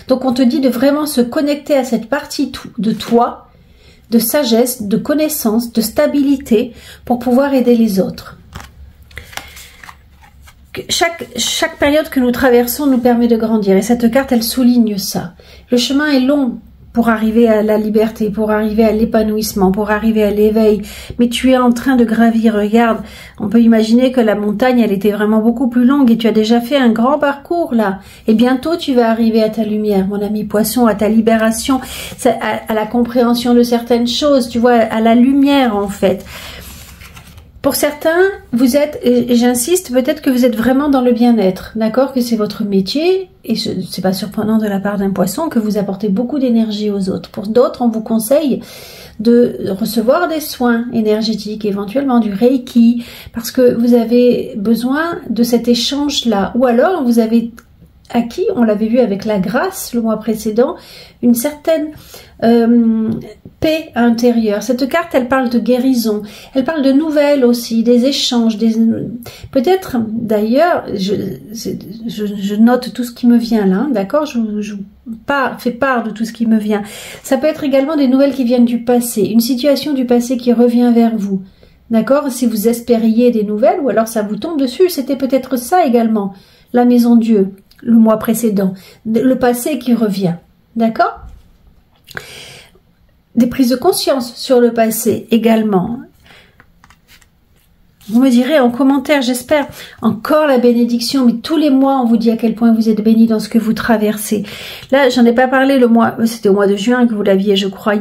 Donc on te dit de vraiment se connecter à cette partie de toi, de sagesse, de connaissance, de stabilité, pour pouvoir aider les autres. Chaque période que nous traversons nous permet de grandir. Et cette carte, elle souligne ça. Le chemin est long pour arriver à la liberté, pour arriver à l'épanouissement, pour arriver à l'éveil. Mais tu es en train de gravir. Regarde, on peut imaginer que la montagne, elle était vraiment beaucoup plus longue et tu as déjà fait un grand parcours là. Et bientôt, tu vas arriver à ta lumière, mon ami poisson, à ta libération, à la compréhension de certaines choses, tu vois, à la lumière en fait. Pour certains, vous êtes, et j'insiste, peut-être que vous êtes vraiment dans le bien-être, d'accord, que c'est votre métier, et c'est pas surprenant de la part d'un poisson que vous apportez beaucoup d'énergie aux autres. Pour d'autres, on vous conseille de recevoir des soins énergétiques, éventuellement du Reiki, parce que vous avez besoin de cet échange-là, ou alors vous avez acquis, on l'avait vu avec la grâce le mois précédent, une certaine paix intérieure. Cette carte, elle parle de guérison, elle parle de nouvelles aussi, des échanges, peut-être d'ailleurs, je note tout ce qui me vient là, d'accord, je fais part de tout ce qui me vient. Ça peut être également des nouvelles qui viennent du passé, une situation du passé qui revient vers vous, d'accord, si vous espériez des nouvelles, ou alors ça vous tombe dessus, c'était peut-être ça également, la maison Dieu, le mois précédent, le passé qui revient, d'accord? Des prises de conscience sur le passé également. Vous me direz en commentaire, j'espère, encore la bénédiction, mais tous les mois, on vous dit à quel point vous êtes bénis dans ce que vous traversez. Là, j'en ai pas parlé le mois, c'était au mois de juin que vous l'aviez, je crois.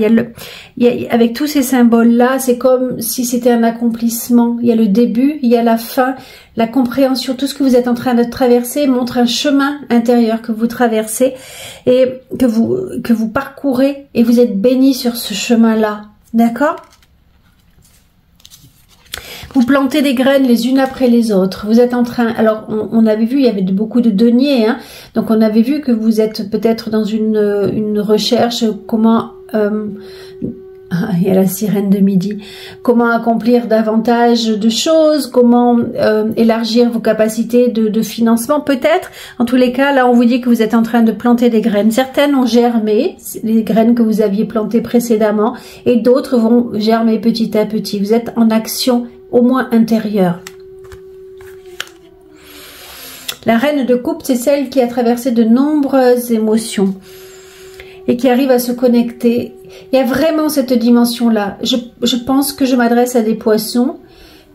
Avec tous ces symboles-là, c'est comme si c'était un accomplissement. Il y a le début, il y a la fin, la compréhension, tout ce que vous êtes en train de traverser montre un chemin intérieur que vous traversez et que vous parcourez et vous êtes bénis sur ce chemin-là. D'accord ? Vous plantez des graines les unes après les autres. Vous êtes en train... Alors, on avait vu, il y avait beaucoup de deniers. Hein, donc, on avait vu que vous êtes peut-être dans une recherche. Comment... il y a la sirène de midi. Comment accomplir davantage de choses. Comment élargir vos capacités de financement, peut-être. En tous les cas, là, on vous dit que vous êtes en train de planter des graines. Certaines ont germé, les graines que vous aviez plantées précédemment. Et d'autres vont germer petit à petit. Vous êtes en action au moins intérieure. La reine de coupe, c'est celle qui a traversé de nombreuses émotions et qui arrive à se connecter. Il y a vraiment cette dimension-là. Je pense que je m'adresse à des poissons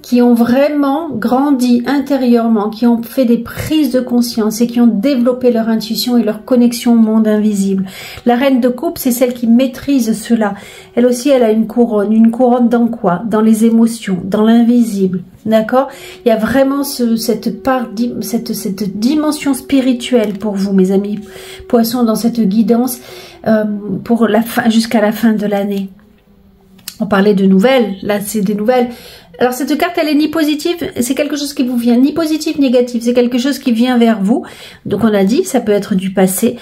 qui ont vraiment grandi intérieurement, qui ont fait des prises de conscience et qui ont développé leur intuition et leur connexion au monde invisible. La reine de coupe, c'est celle qui maîtrise cela. Elle aussi, elle a une couronne. Une couronne dans quoi? Dans les émotions, dans l'invisible. D'accord? Il y a vraiment cette dimension spirituelle pour vous, mes amis poissons, dans cette guidance pour la fin, jusqu'à la fin de l'année. On parlait de nouvelles, là c'est des nouvelles. Alors cette carte, elle est ni positive, c'est quelque chose qui vous vient, ni positif, ni négatif, c'est quelque chose qui vient vers vous. Donc on a dit, ça peut être du passé.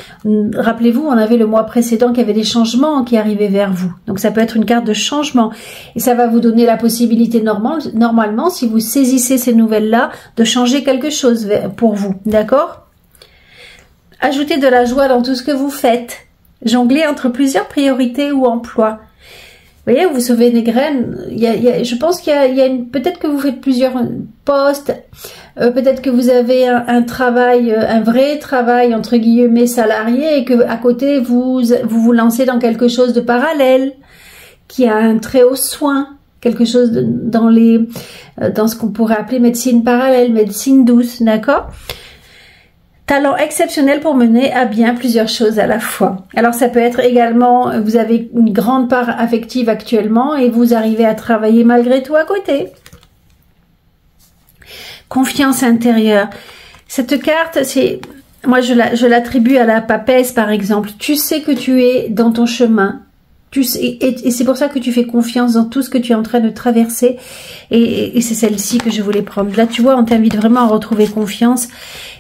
Rappelez-vous, on avait le mois précédent qu'il y avait des changements qui arrivaient vers vous. Donc ça peut être une carte de changement. Et ça va vous donner la possibilité normalement, si vous saisissez ces nouvelles-là, de changer quelque chose pour vous. D'accord? Ajoutez de la joie dans tout ce que vous faites. Jonglez entre plusieurs priorités ou emplois. Vous voyez, vous sauvez des graines. Je pense qu'il y a peut-être que vous faites plusieurs postes, peut-être que vous avez un travail, un vrai travail entre guillemets salarié, et que à côté vous lancez dans quelque chose de parallèle, qui a un très haut soin, quelque chose dans ce qu'on pourrait appeler médecine parallèle, médecine douce, d'accord? Talent exceptionnel pour mener à bien plusieurs choses à la fois. Alors ça peut être également, vous avez une grande part affective actuellement et vous arrivez à travailler malgré tout à côté. Confiance intérieure. Cette carte, moi je l'attribue à la papesse par exemple. Tu sais que tu es dans ton chemin. Et c'est pour ça que tu fais confiance dans tout ce que tu es en train de traverser. Et c'est celle-ci que je voulais prendre. Là, tu vois, on t'invite vraiment à retrouver confiance.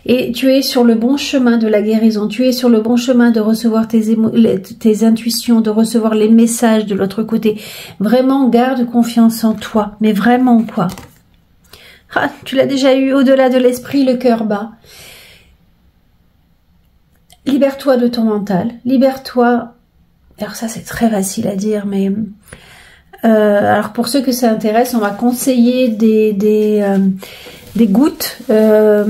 Et tu es sur le bon chemin de la guérison. Tu es sur le bon chemin de recevoir tes intuitions, de recevoir les messages de l'autre côté. Vraiment, garde confiance en toi. Mais vraiment, quoi. Ah, tu l'as déjà eu au-delà de l'esprit, le cœur bas. Libère-toi de ton mental. Libère-toi. Alors ça, c'est très facile à dire, mais... alors pour ceux que ça intéresse, on va conseiller des gouttes. Je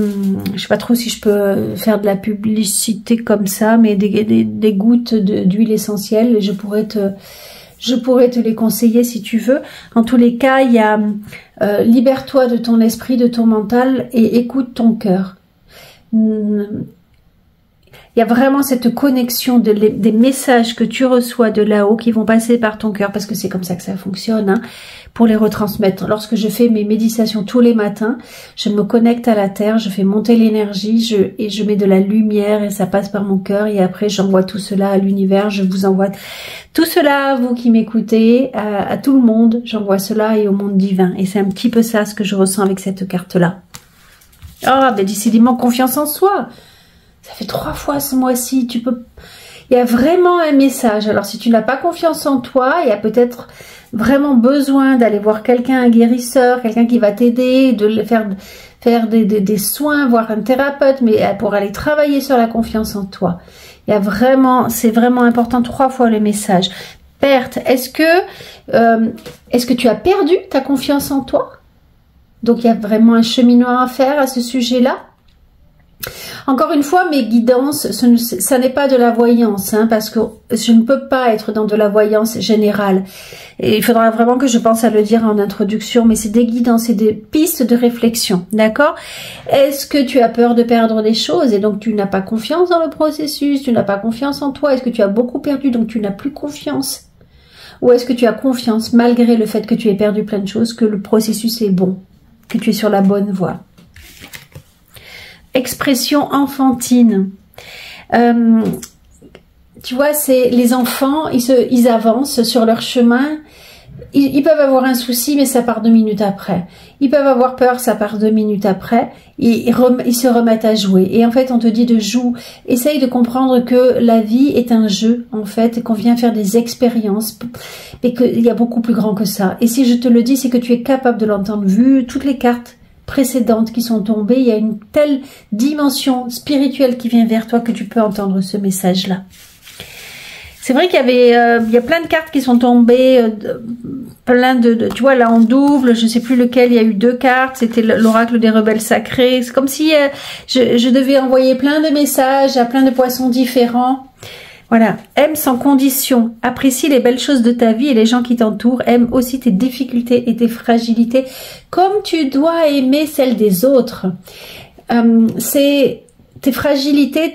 sais pas trop si je peux faire de la publicité comme ça, mais des gouttes d'huile essentielle. Je pourrais te les conseiller si tu veux. En tous les cas, il y a libère-toi de ton esprit, de ton mental et écoute ton cœur. Il y a vraiment cette connexion des messages que tu reçois de là-haut qui vont passer par ton cœur, parce que c'est comme ça que ça fonctionne, hein, pour les retransmettre. Lorsque je fais mes méditations tous les matins, je me connecte à la terre, je fais monter l'énergie et je mets de la lumière et ça passe par mon cœur et après j'envoie tout cela à l'univers, je vous envoie tout cela à vous qui m'écoutez, à tout le monde, j'envoie cela et au monde divin. Et c'est un petit peu ça ce que je ressens avec cette carte-là. Ah, ben décidément confiance en soi. Ça fait 3 fois ce mois-ci, il y a vraiment un message. Alors si tu n'as pas confiance en toi, il y a peut-être vraiment besoin d'aller voir quelqu'un, un guérisseur, quelqu'un qui va t'aider, de faire des soins, voir un thérapeute, mais pour aller travailler sur la confiance en toi. C'est vraiment important, 3 fois le message. Perte, est-ce que tu as perdu ta confiance en toi? Donc il y a vraiment un cheminement à faire à ce sujet-là. Encore une fois, mes guidances, ça n'est pas de la voyance, hein, parce que je ne peux pas être dans de la voyance générale. Et il faudra vraiment que je pense à le dire en introduction, mais c'est des guidances et des pistes de réflexion, d'accord? Est-ce que tu as peur de perdre des choses et donc tu n'as pas confiance dans le processus, tu n'as pas confiance en toi? Est-ce que tu as beaucoup perdu donc tu n'as plus confiance? Ou est-ce que tu as confiance malgré le fait que tu aies perdu plein de choses, que le processus est bon, que tu es sur la bonne voie? Expression enfantine. Tu vois, c'est les enfants, ils avancent sur leur chemin. Ils peuvent avoir un souci, mais ça part 2 minutes après. Ils peuvent avoir peur, ça part 2 minutes après. Ils se remettent à jouer. Et en fait, on te dit de jouer. Essaye de comprendre que la vie est un jeu, en fait, et qu'on vient faire des expériences, et qu'il y a beaucoup plus grand que ça. Et si je te le dis, c'est que tu es capable de l'entendre. Vu toutes les cartes précédentes qui sont tombées, il y a une telle dimension spirituelle qui vient vers toi que tu peux entendre ce message-là. C'est vrai qu'il y avait, il y a plein de cartes qui sont tombées, tu vois, là en double, je sais plus lequel, il y a eu 2 cartes, c'était l'oracle des rebelles sacrés. C'est comme si je devais envoyer plein de messages à plein de poissons différents. Voilà, aime sans condition, apprécie les belles choses de ta vie et les gens qui t'entourent, aime aussi tes difficultés et tes fragilités, comme tu dois aimer celles des autres. Tes fragilités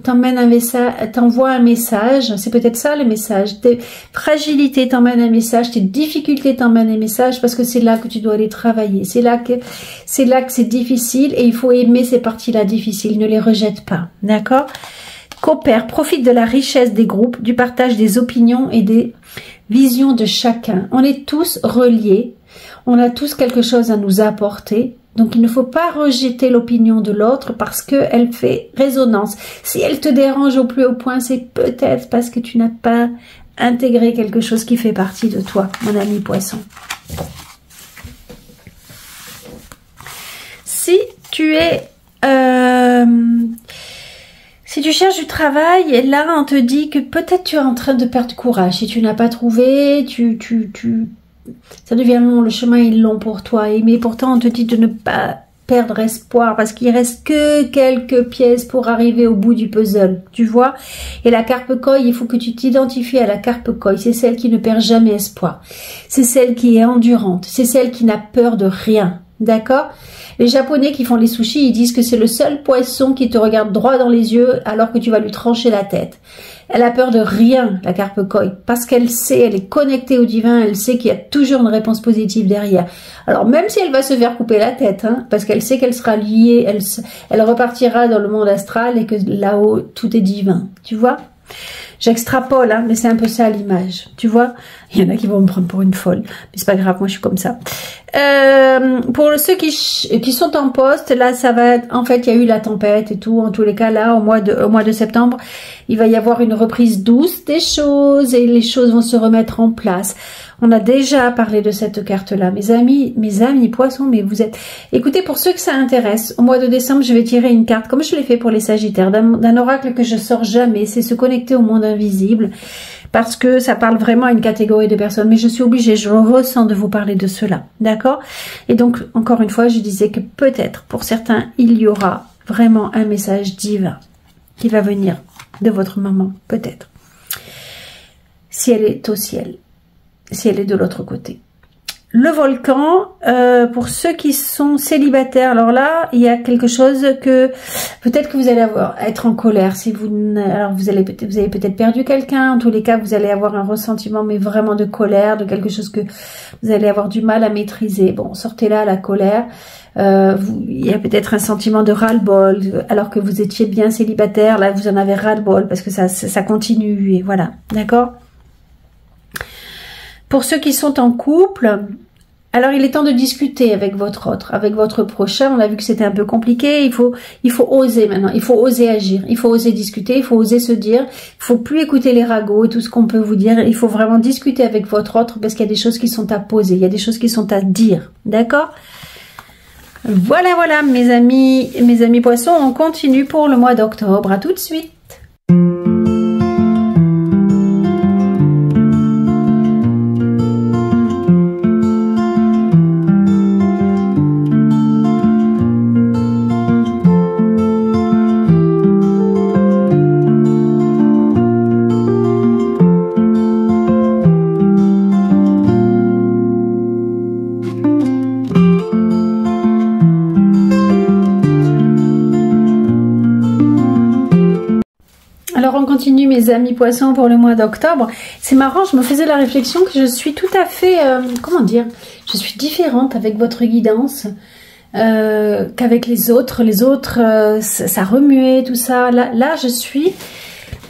t'emmènent un message, t'envoient un message, c'est peut-être ça le message. Tes fragilités t'emmènent un message, tes difficultés t'emmènent un message parce que c'est là que tu dois aller travailler. C'est là que c'est difficile et il faut aimer ces parties-là difficiles, ne les rejette pas, d'accord? Coopère, profite de la richesse des groupes, du partage des opinions et des visions de chacun. On est tous reliés, on a tous quelque chose à nous apporter. Donc, il ne faut pas rejeter l'opinion de l'autre parce qu'elle fait résonance. Si elle te dérange au plus haut point, c'est peut-être parce que tu n'as pas intégré quelque chose qui fait partie de toi, mon ami poisson. Si tu es... si tu cherches du travail, et là, on te dit que peut-être tu es en train de perdre courage. Si tu n'as pas trouvé, ça devient long, le chemin est long pour toi. Mais pourtant, on te dit de ne pas perdre espoir parce qu'il reste que quelques pièces pour arriver au bout du puzzle, tu vois. Et la carpe koi, il faut que tu t'identifies à la carpe koi. C'est celle qui ne perd jamais espoir. C'est celle qui est endurante. C'est celle qui n'a peur de rien. D'accord? Les Japonais qui font les sushis, ils disent que c'est le seul poisson qui te regarde droit dans les yeux alors que tu vas lui trancher la tête. Elle a peur de rien, la carpe koi, parce qu'elle sait, elle est connectée au divin, elle sait qu'il y a toujours une réponse positive derrière. Alors même si elle va se faire couper la tête, hein, parce qu'elle sait qu'elle sera liée, elle repartira dans le monde astral et que là-haut, tout est divin. Tu vois? J'extrapole, hein, mais c'est un peu ça l'image. Tu vois? Il y en a qui vont me prendre pour une folle. Mais c'est pas grave, moi je suis comme ça. Pour ceux qui sont en poste, là ça va être, en fait il y a eu la tempête et tout, en tous les cas là au mois de septembre, il va y avoir une reprise douce des choses et les choses vont se remettre en place. On a déjà parlé de cette carte là, mes amis poissons, mais vous êtes, écoutez, pour ceux que ça intéresse, au mois de décembre je vais tirer une carte comme je l'ai fait pour les Sagittaires, d'un oracle que je sors jamais, c'est se connecter au monde invisible. Parce que ça parle vraiment à une catégorie de personnes. Mais je suis obligée, je ressens de vous parler de cela. D'accord? Et donc, encore une fois, je disais que peut-être, pour certains, il y aura vraiment un message divin qui va venir de votre maman. Peut-être. Si elle est au ciel. Si elle est de l'autre côté. Le volcan, pour ceux qui sont célibataires, alors là, il y a quelque chose que peut-être que vous allez être en colère. Si alors vous avez peut-être perdu quelqu'un. En tous les cas, vous allez avoir un ressentiment, mais vraiment de colère, de quelque chose que vous allez avoir du mal à maîtriser. Bon, sortez là la colère. Il y a peut-être un sentiment de ras-le-bol, alors que vous étiez bien célibataire. Là, vous en avez ras-le-bol parce que ça continue. Et voilà, d'accord? Pour ceux qui sont en couple, alors il est temps de discuter avec votre prochain. On a vu que c'était un peu compliqué. Il faut oser maintenant. Il faut oser agir. Il faut oser discuter. Il faut oser se dire. Il faut plus écouter les ragots et tout ce qu'on peut vous dire. Il faut vraiment discuter avec votre autre parce qu'il y a des choses qui sont à poser. Il y a des choses qui sont à dire. D'accord? Voilà, voilà, mes amis poissons. On continue pour le mois d'octobre. À tout de suite. Alors on continue mes amis poissons pour le mois d'octobre. C'est marrant, je me faisais la réflexion que je suis tout à fait, comment dire, je suis différente avec votre guidance qu'avec les autres. Les autres, ça remuait, tout ça. Là, je suis...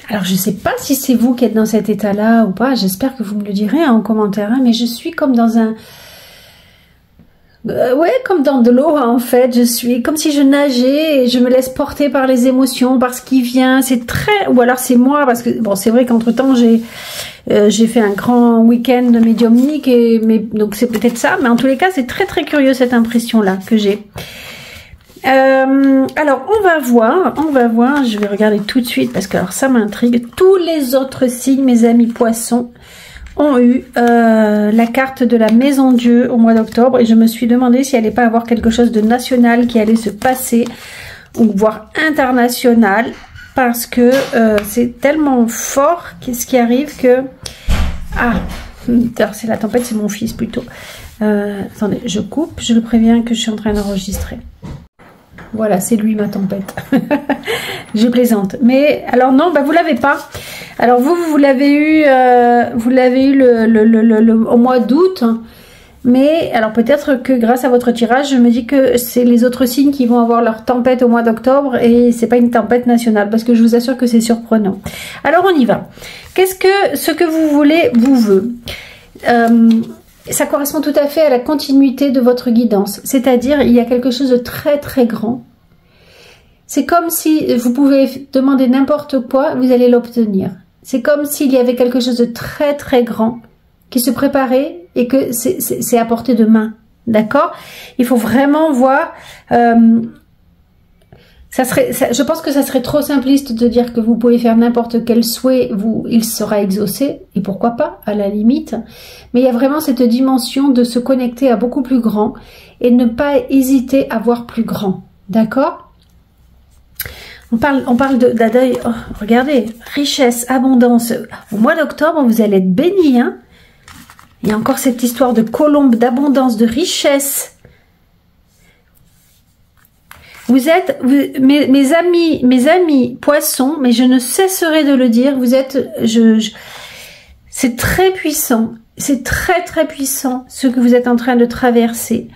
Alors je sais pas si c'est vous qui êtes dans cet état-là ou pas, j'espère que vous me le direz en commentaire, hein, mais je suis comme dans un... ouais, comme dans de l'eau en fait, je suis comme si je nageais et je me laisse porter par les émotions, par ce qui vient, c'est très... Ou alors c'est moi, parce que bon, c'est vrai qu'entre-temps j'ai fait un grand week-end médiumnique, donc c'est peut-être ça, mais en tous les cas c'est très très curieux cette impression-là que j'ai. Alors on va voir, je vais regarder tout de suite parce que alors ça m'intrigue. Tous les autres signes, mes amis poissons, ont eu la carte de la Maison Dieu au mois d'octobre et je me suis demandé si elle allait pas avoir quelque chose de national qui allait se passer ou voire international parce que c'est tellement fort qu'est-ce qui arrive que c'est la tempête, c'est mon fils plutôt. Attendez, je coupe, je le préviens que je suis en train d'enregistrer. Voilà, c'est lui ma tempête. Je plaisante. Mais alors non, bah vous l'avez pas. Alors vous l'avez eu, au mois d'août. Mais alors peut-être que grâce à votre tirage, je me dis que c'est les autres signes qui vont avoir leur tempête au mois d'octobre et c'est pas une tempête nationale parce que je vous assure que c'est surprenant. Alors on y va. Qu'est-ce que ce que vous voulez vous veut? Ça correspond tout à fait à la continuité de votre guidance. C'est-à-dire, il y a quelque chose de très très grand. C'est comme si vous pouvez demander n'importe quoi, vous allez l'obtenir. C'est comme s'il y avait quelque chose de très très grand qui se préparait et que c'est à portée de main. D'accord? Il faut vraiment voir... je pense que ça serait trop simpliste de dire que vous pouvez faire n'importe quel souhait, il sera exaucé, et pourquoi pas, à la limite. Mais il y a vraiment cette dimension de se connecter à beaucoup plus grand et ne pas hésiter à voir plus grand. D'accord? On parle d'adeuil. Oh, regardez, richesse, abondance. Au mois d'octobre, vous allez être bénis. Hein, il y a encore cette histoire de colombe, d'abondance, de richesse. Vous êtes, mes amis poissons, mais je ne cesserai de le dire, vous êtes, c'est très puissant, c'est très très puissant ce que vous êtes en train de traverser.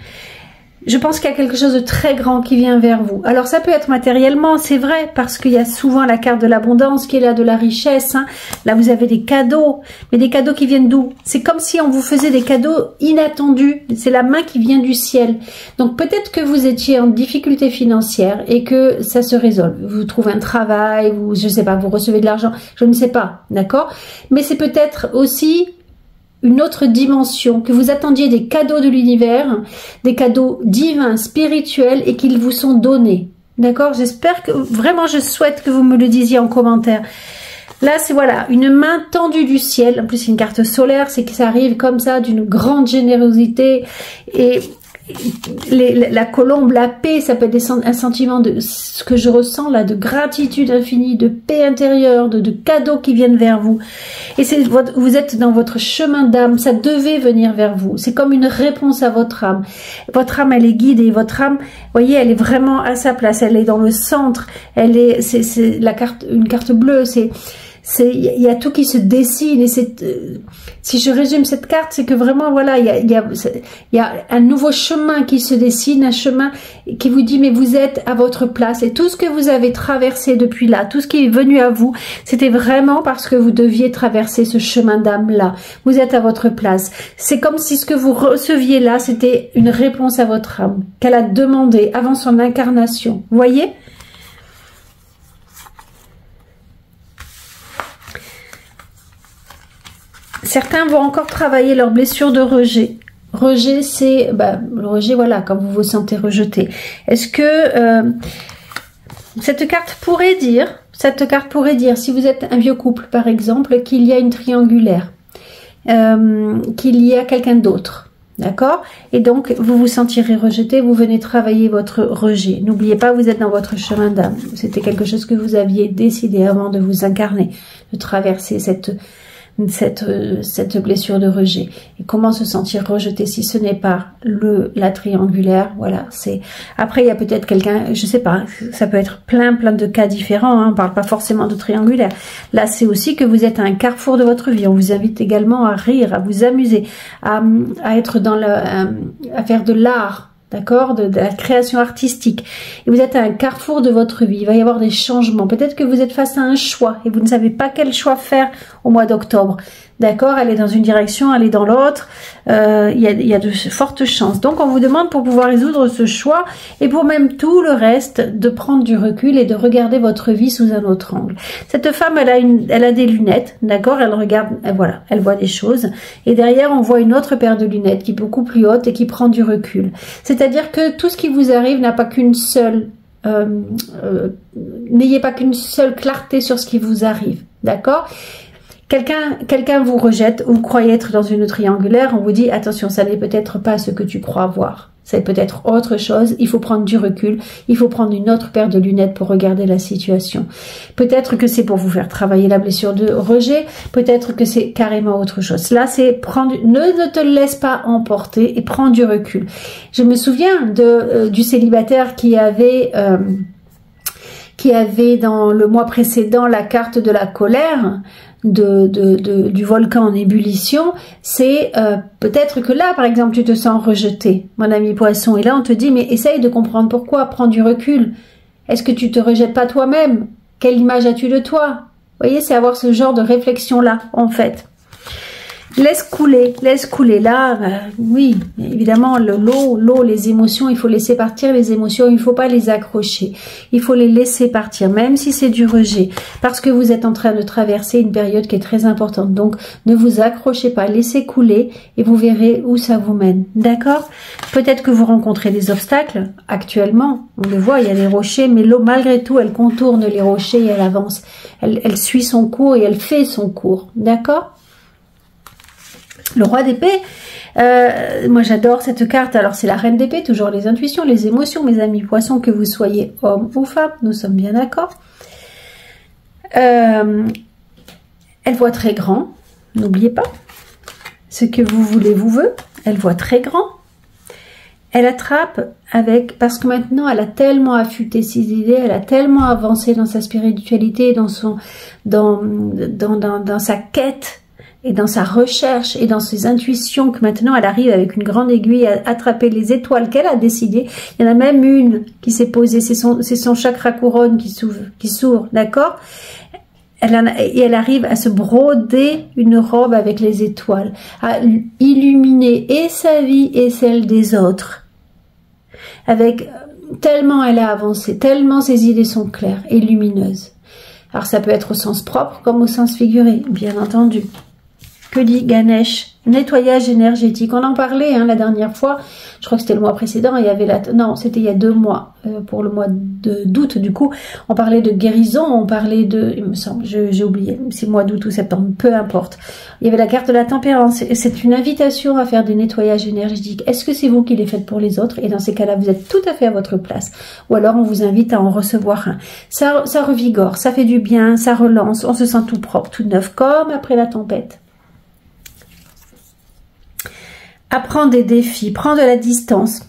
Je pense qu'il y a quelque chose de très grand qui vient vers vous. Alors ça peut être matériellement, c'est vrai, parce qu'il y a souvent la carte de l'abondance qui est là, de la richesse. Hein. Là vous avez des cadeaux, mais des cadeaux qui viennent d'où? C'est comme si on vous faisait des cadeaux inattendus. C'est la main qui vient du ciel. Donc peut-être que vous étiez en difficulté financière et que ça se résolve. Vous trouvez un travail, je sais pas, vous recevez de l'argent, je ne sais pas, d'accord? Mais c'est peut-être aussi une autre dimension, que vous attendiez des cadeaux de l'univers, des cadeaux divins, spirituels, et qu'ils vous sont donnés. D'accord? J'espère que, vraiment, je souhaite que vous me le disiez en commentaire. Là, c'est voilà, une main tendue du ciel. En plus, c'est une carte solaire, c'est que ça arrive comme ça, d'une grande générosité. Et la colombe, la paix, ça peut être un sentiment de ce que je ressens là, de gratitude infinie, de paix intérieure, de cadeaux qui viennent vers vous. Et vous êtes dans votre chemin d'âme, ça devait venir vers vous. C'est comme une réponse à votre âme. Votre âme, elle est guidée. Votre âme, vous voyez, elle est vraiment à sa place. Elle est dans le centre. C'est une carte bleue. Il y a tout qui se dessine et si je résume cette carte, c'est que vraiment voilà, il y a un nouveau chemin qui se dessine, un chemin qui vous dit mais vous êtes à votre place et tout ce que vous avez traversé depuis là, tout ce qui est venu à vous, c'était vraiment parce que vous deviez traverser ce chemin d'âme là. Vous êtes à votre place. C'est comme si ce que vous receviez là, c'était une réponse à votre âme qu'elle a demandé avant son incarnation. Vous voyez? Certains vont encore travailler leurs blessures de rejet. Rejet, c'est le rejet, voilà, quand vous vous sentez rejeté. Est-ce que cette carte pourrait dire, si vous êtes un vieux couple, par exemple, qu'il y a une triangulaire, qu'il y a quelqu'un d'autre, d'accord? Et donc, vous vous sentirez rejeté, vous venez travailler votre rejet. N'oubliez pas, vous êtes dans votre chemin d'âme. C'était quelque chose que vous aviez décidé avant de vous incarner, de traverser cette cette blessure de rejet. Et comment se sentir rejeté si ce n'est pas la triangulaire. Voilà, c'est. Après, il y a peut-être quelqu'un, je sais pas, ça peut être plein de cas différents. Hein, on parle pas forcément de triangulaire. Là, c'est aussi que vous êtes à un carrefour de votre vie. On vous invite également à rire, à vous amuser, à être dans à faire de l'art. D'accord, de la création artistique. Et vous êtes à un carrefour de votre vie. Il va y avoir des changements. Peut-être que vous êtes face à un choix et vous ne savez pas quel choix faire au mois d'octobre. D'accord, elle est dans une direction, elle est dans l'autre. Il y a de fortes chances. Donc, on vous demande pour pouvoir résoudre ce choix et pour même tout le reste, de prendre du recul et de regarder votre vie sous un autre angle. Cette femme, elle a des lunettes. D'accord, elle regarde, voilà, elle voit des choses. Et derrière, on voit une autre paire de lunettes qui est beaucoup plus haute et qui prend du recul. C'est-à-dire que tout ce qui vous arrive n'a pas qu'une seule... n'ayez pas qu'une seule clarté sur ce qui vous arrive. D'accord ? Quelqu'un vous rejette, ou vous croyez être dans une triangulaire, on vous dit attention, ça n'est peut-être pas ce que tu crois voir. C'est peut-être autre chose, il faut prendre du recul, il faut prendre une autre paire de lunettes pour regarder la situation. Peut-être que c'est pour vous faire travailler la blessure de rejet, peut-être que c'est carrément autre chose. Là, c'est prendre, ne te laisse pas emporter et prends du recul. Je me souviens du célibataire qui avait dans le mois précédent la carte de la colère, du volcan en ébullition. C'est peut-être que là, par exemple, tu te sens rejeté, mon ami poisson, et là on te dit, mais essaye de comprendre pourquoi, prends du recul. Est-ce que tu te rejettes pas toi-même? Quelle image as-tu de toi? Vous voyez, c'est avoir ce genre de réflexion-là, en fait. Laisse couler. Là, oui, évidemment, l'eau, les émotions, il faut laisser partir les émotions, il ne faut pas les accrocher. Il faut les laisser partir, même si c'est du rejet, parce que vous êtes en train de traverser une période qui est très importante. Donc, ne vous accrochez pas, laissez couler et vous verrez où ça vous mène. D'accord? Peut-être que vous rencontrez des obstacles. Actuellement, on le voit, il y a des rochers, mais l'eau, malgré tout, elle contourne les rochers et elle avance. Elle suit son cours et elle fait son cours. D'accord? Le roi d'épée, moi j'adore cette carte. Alors c'est la reine d'épée, toujours les intuitions, les émotions, mes amis poissons, que vous soyez homme ou femme, nous sommes bien d'accord. Elle voit très grand, n'oubliez pas, ce que vous voulez vous veut, elle voit très grand. Elle attrape parce que maintenant elle a tellement affûté ses idées, elle a tellement avancé dans sa spiritualité, dans sa quête, et dans sa recherche et dans ses intuitions, que maintenant elle arrive avec une grande aiguille à attraper les étoiles qu'elle a décidées. Il y en a même une qui s'est posée, c'est son chakra couronne qui s'ouvre, d'accord? Et elle arrive à se broder une robe avec les étoiles, à illuminer et sa vie et celle des autres. Tellement elle a avancé, tellement ses idées sont claires et lumineuses. Alors ça peut être au sens propre comme au sens figuré, bien entendu. Que dit Ganesh? Nettoyage énergétique. On en parlait la dernière fois. Je crois que c'était le mois précédent. Il y avait non, c'était il y a 2 mois. Pour le mois d'août, du coup, on parlait de guérison. On parlait il me semble, j'ai oublié. C'est mois d'août ou septembre, peu importe. Il y avait la carte de la tempérance. C'est une invitation à faire des nettoyages énergétiques. Est-ce que c'est vous qui les faites pour les autres? Et dans ces cas-là, vous êtes tout à fait à votre place. Ou alors, on vous invite à en recevoir un. Ça revigore, ça fait du bien, ça relance. On se sent tout propre, tout neuf, comme après la tempête. Apprends des défis, prends de la distance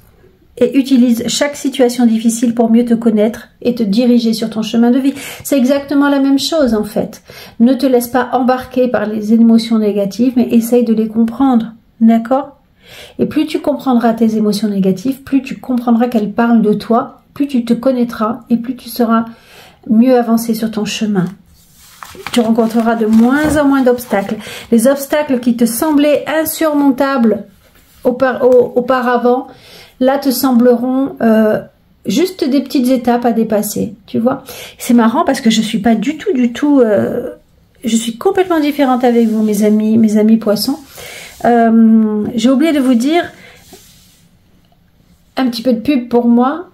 et utilise chaque situation difficile pour mieux te connaître et te diriger sur ton chemin de vie. C'est exactement la même chose en fait. Ne te laisse pas embarquer par les émotions négatives, mais essaye de les comprendre, d'accord? Et plus tu comprendras tes émotions négatives, plus tu comprendras qu'elles parlent de toi, plus tu te connaîtras et plus tu seras mieux avancé sur ton chemin. Tu rencontreras de moins en moins d'obstacles. Les obstacles qui te semblaient insurmontables auparavant, là te sembleront juste des petites étapes à dépasser, tu vois. C'est marrant parce que je suis pas du tout, je suis complètement différente avec vous, mes amis poissons. J'ai oublié de vous dire un petit peu de pub pour moi.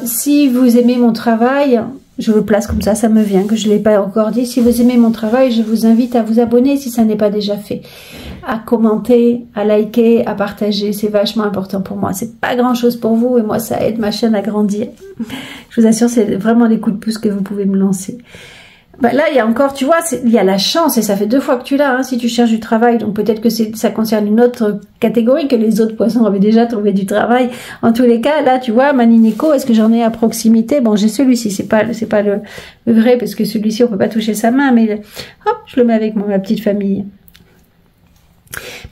Si vous aimez mon travail, je le place comme ça, ça me vient, que je ne l'ai pas encore dit. Si vous aimez mon travail, je vous invite à vous abonner si ça n'est pas déjà fait. À commenter, à liker, à partager, c'est vachement important pour moi. C'est pas grand chose pour vous et moi ça aide ma chaîne à grandir. Je vous assure, c'est vraiment des coups de pouce que vous pouvez me lancer. Ben là, il y a encore, tu vois, il y a la chance, et ça fait 2 fois que tu l'as, hein, si tu cherches du travail, donc peut-être que ça concerne une autre catégorie, que les autres poissons avaient déjà trouvé du travail. En tous les cas, là, tu vois, Maninico, est-ce que j'en ai à proximité? Bon, j'ai celui-ci, c'est pas le vrai, parce que celui-ci, on peut pas toucher sa main, mais hop, je le mets avec ma petite famille.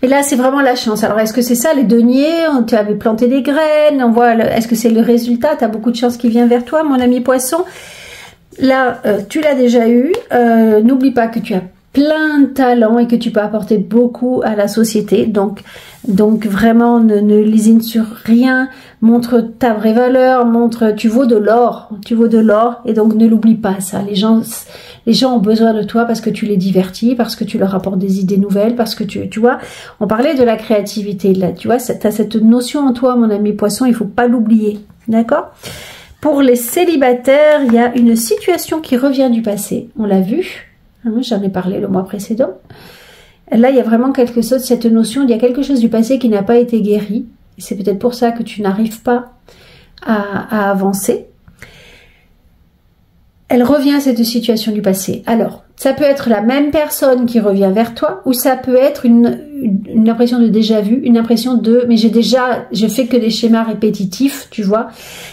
Mais là, c'est vraiment la chance. Alors, est-ce que c'est ça, les deniers? Tu avais planté des graines, on voit, est-ce que c'est le résultat? Tu as beaucoup de chance qui vient vers toi, mon ami poisson. Là, tu l'as déjà eu. N'oublie pas que tu as plein de talents et que tu peux apporter beaucoup à la société. Donc vraiment, ne lésine sur rien. Montre ta vraie valeur. Tu vaux de l'or. Tu vaux de l'or. Et donc, ne l'oublie pas, ça. Les gens ont besoin de toi parce que tu les divertis, parce que tu leur apportes des idées nouvelles, parce que tu vois, on parlait de la créativité. Là, tu vois, tu as cette notion en toi, mon ami poisson. Il faut pas l'oublier. D'accord ? Pour les célibataires, il y a une situation qui revient du passé. On l'a vu, j'en ai parlé le mois précédent. Là, il y a vraiment quelque chose, cette notion, il y a quelque chose du passé qui n'a pas été guéri. C'est peut-être pour ça que tu n'arrives pas à avancer. Elle revient, cette situation du passé. Alors, ça peut être la même personne qui revient vers toi, ou ça peut être une impression de déjà-vu, une impression de « mais je fais que des schémas répétitifs », tu vois.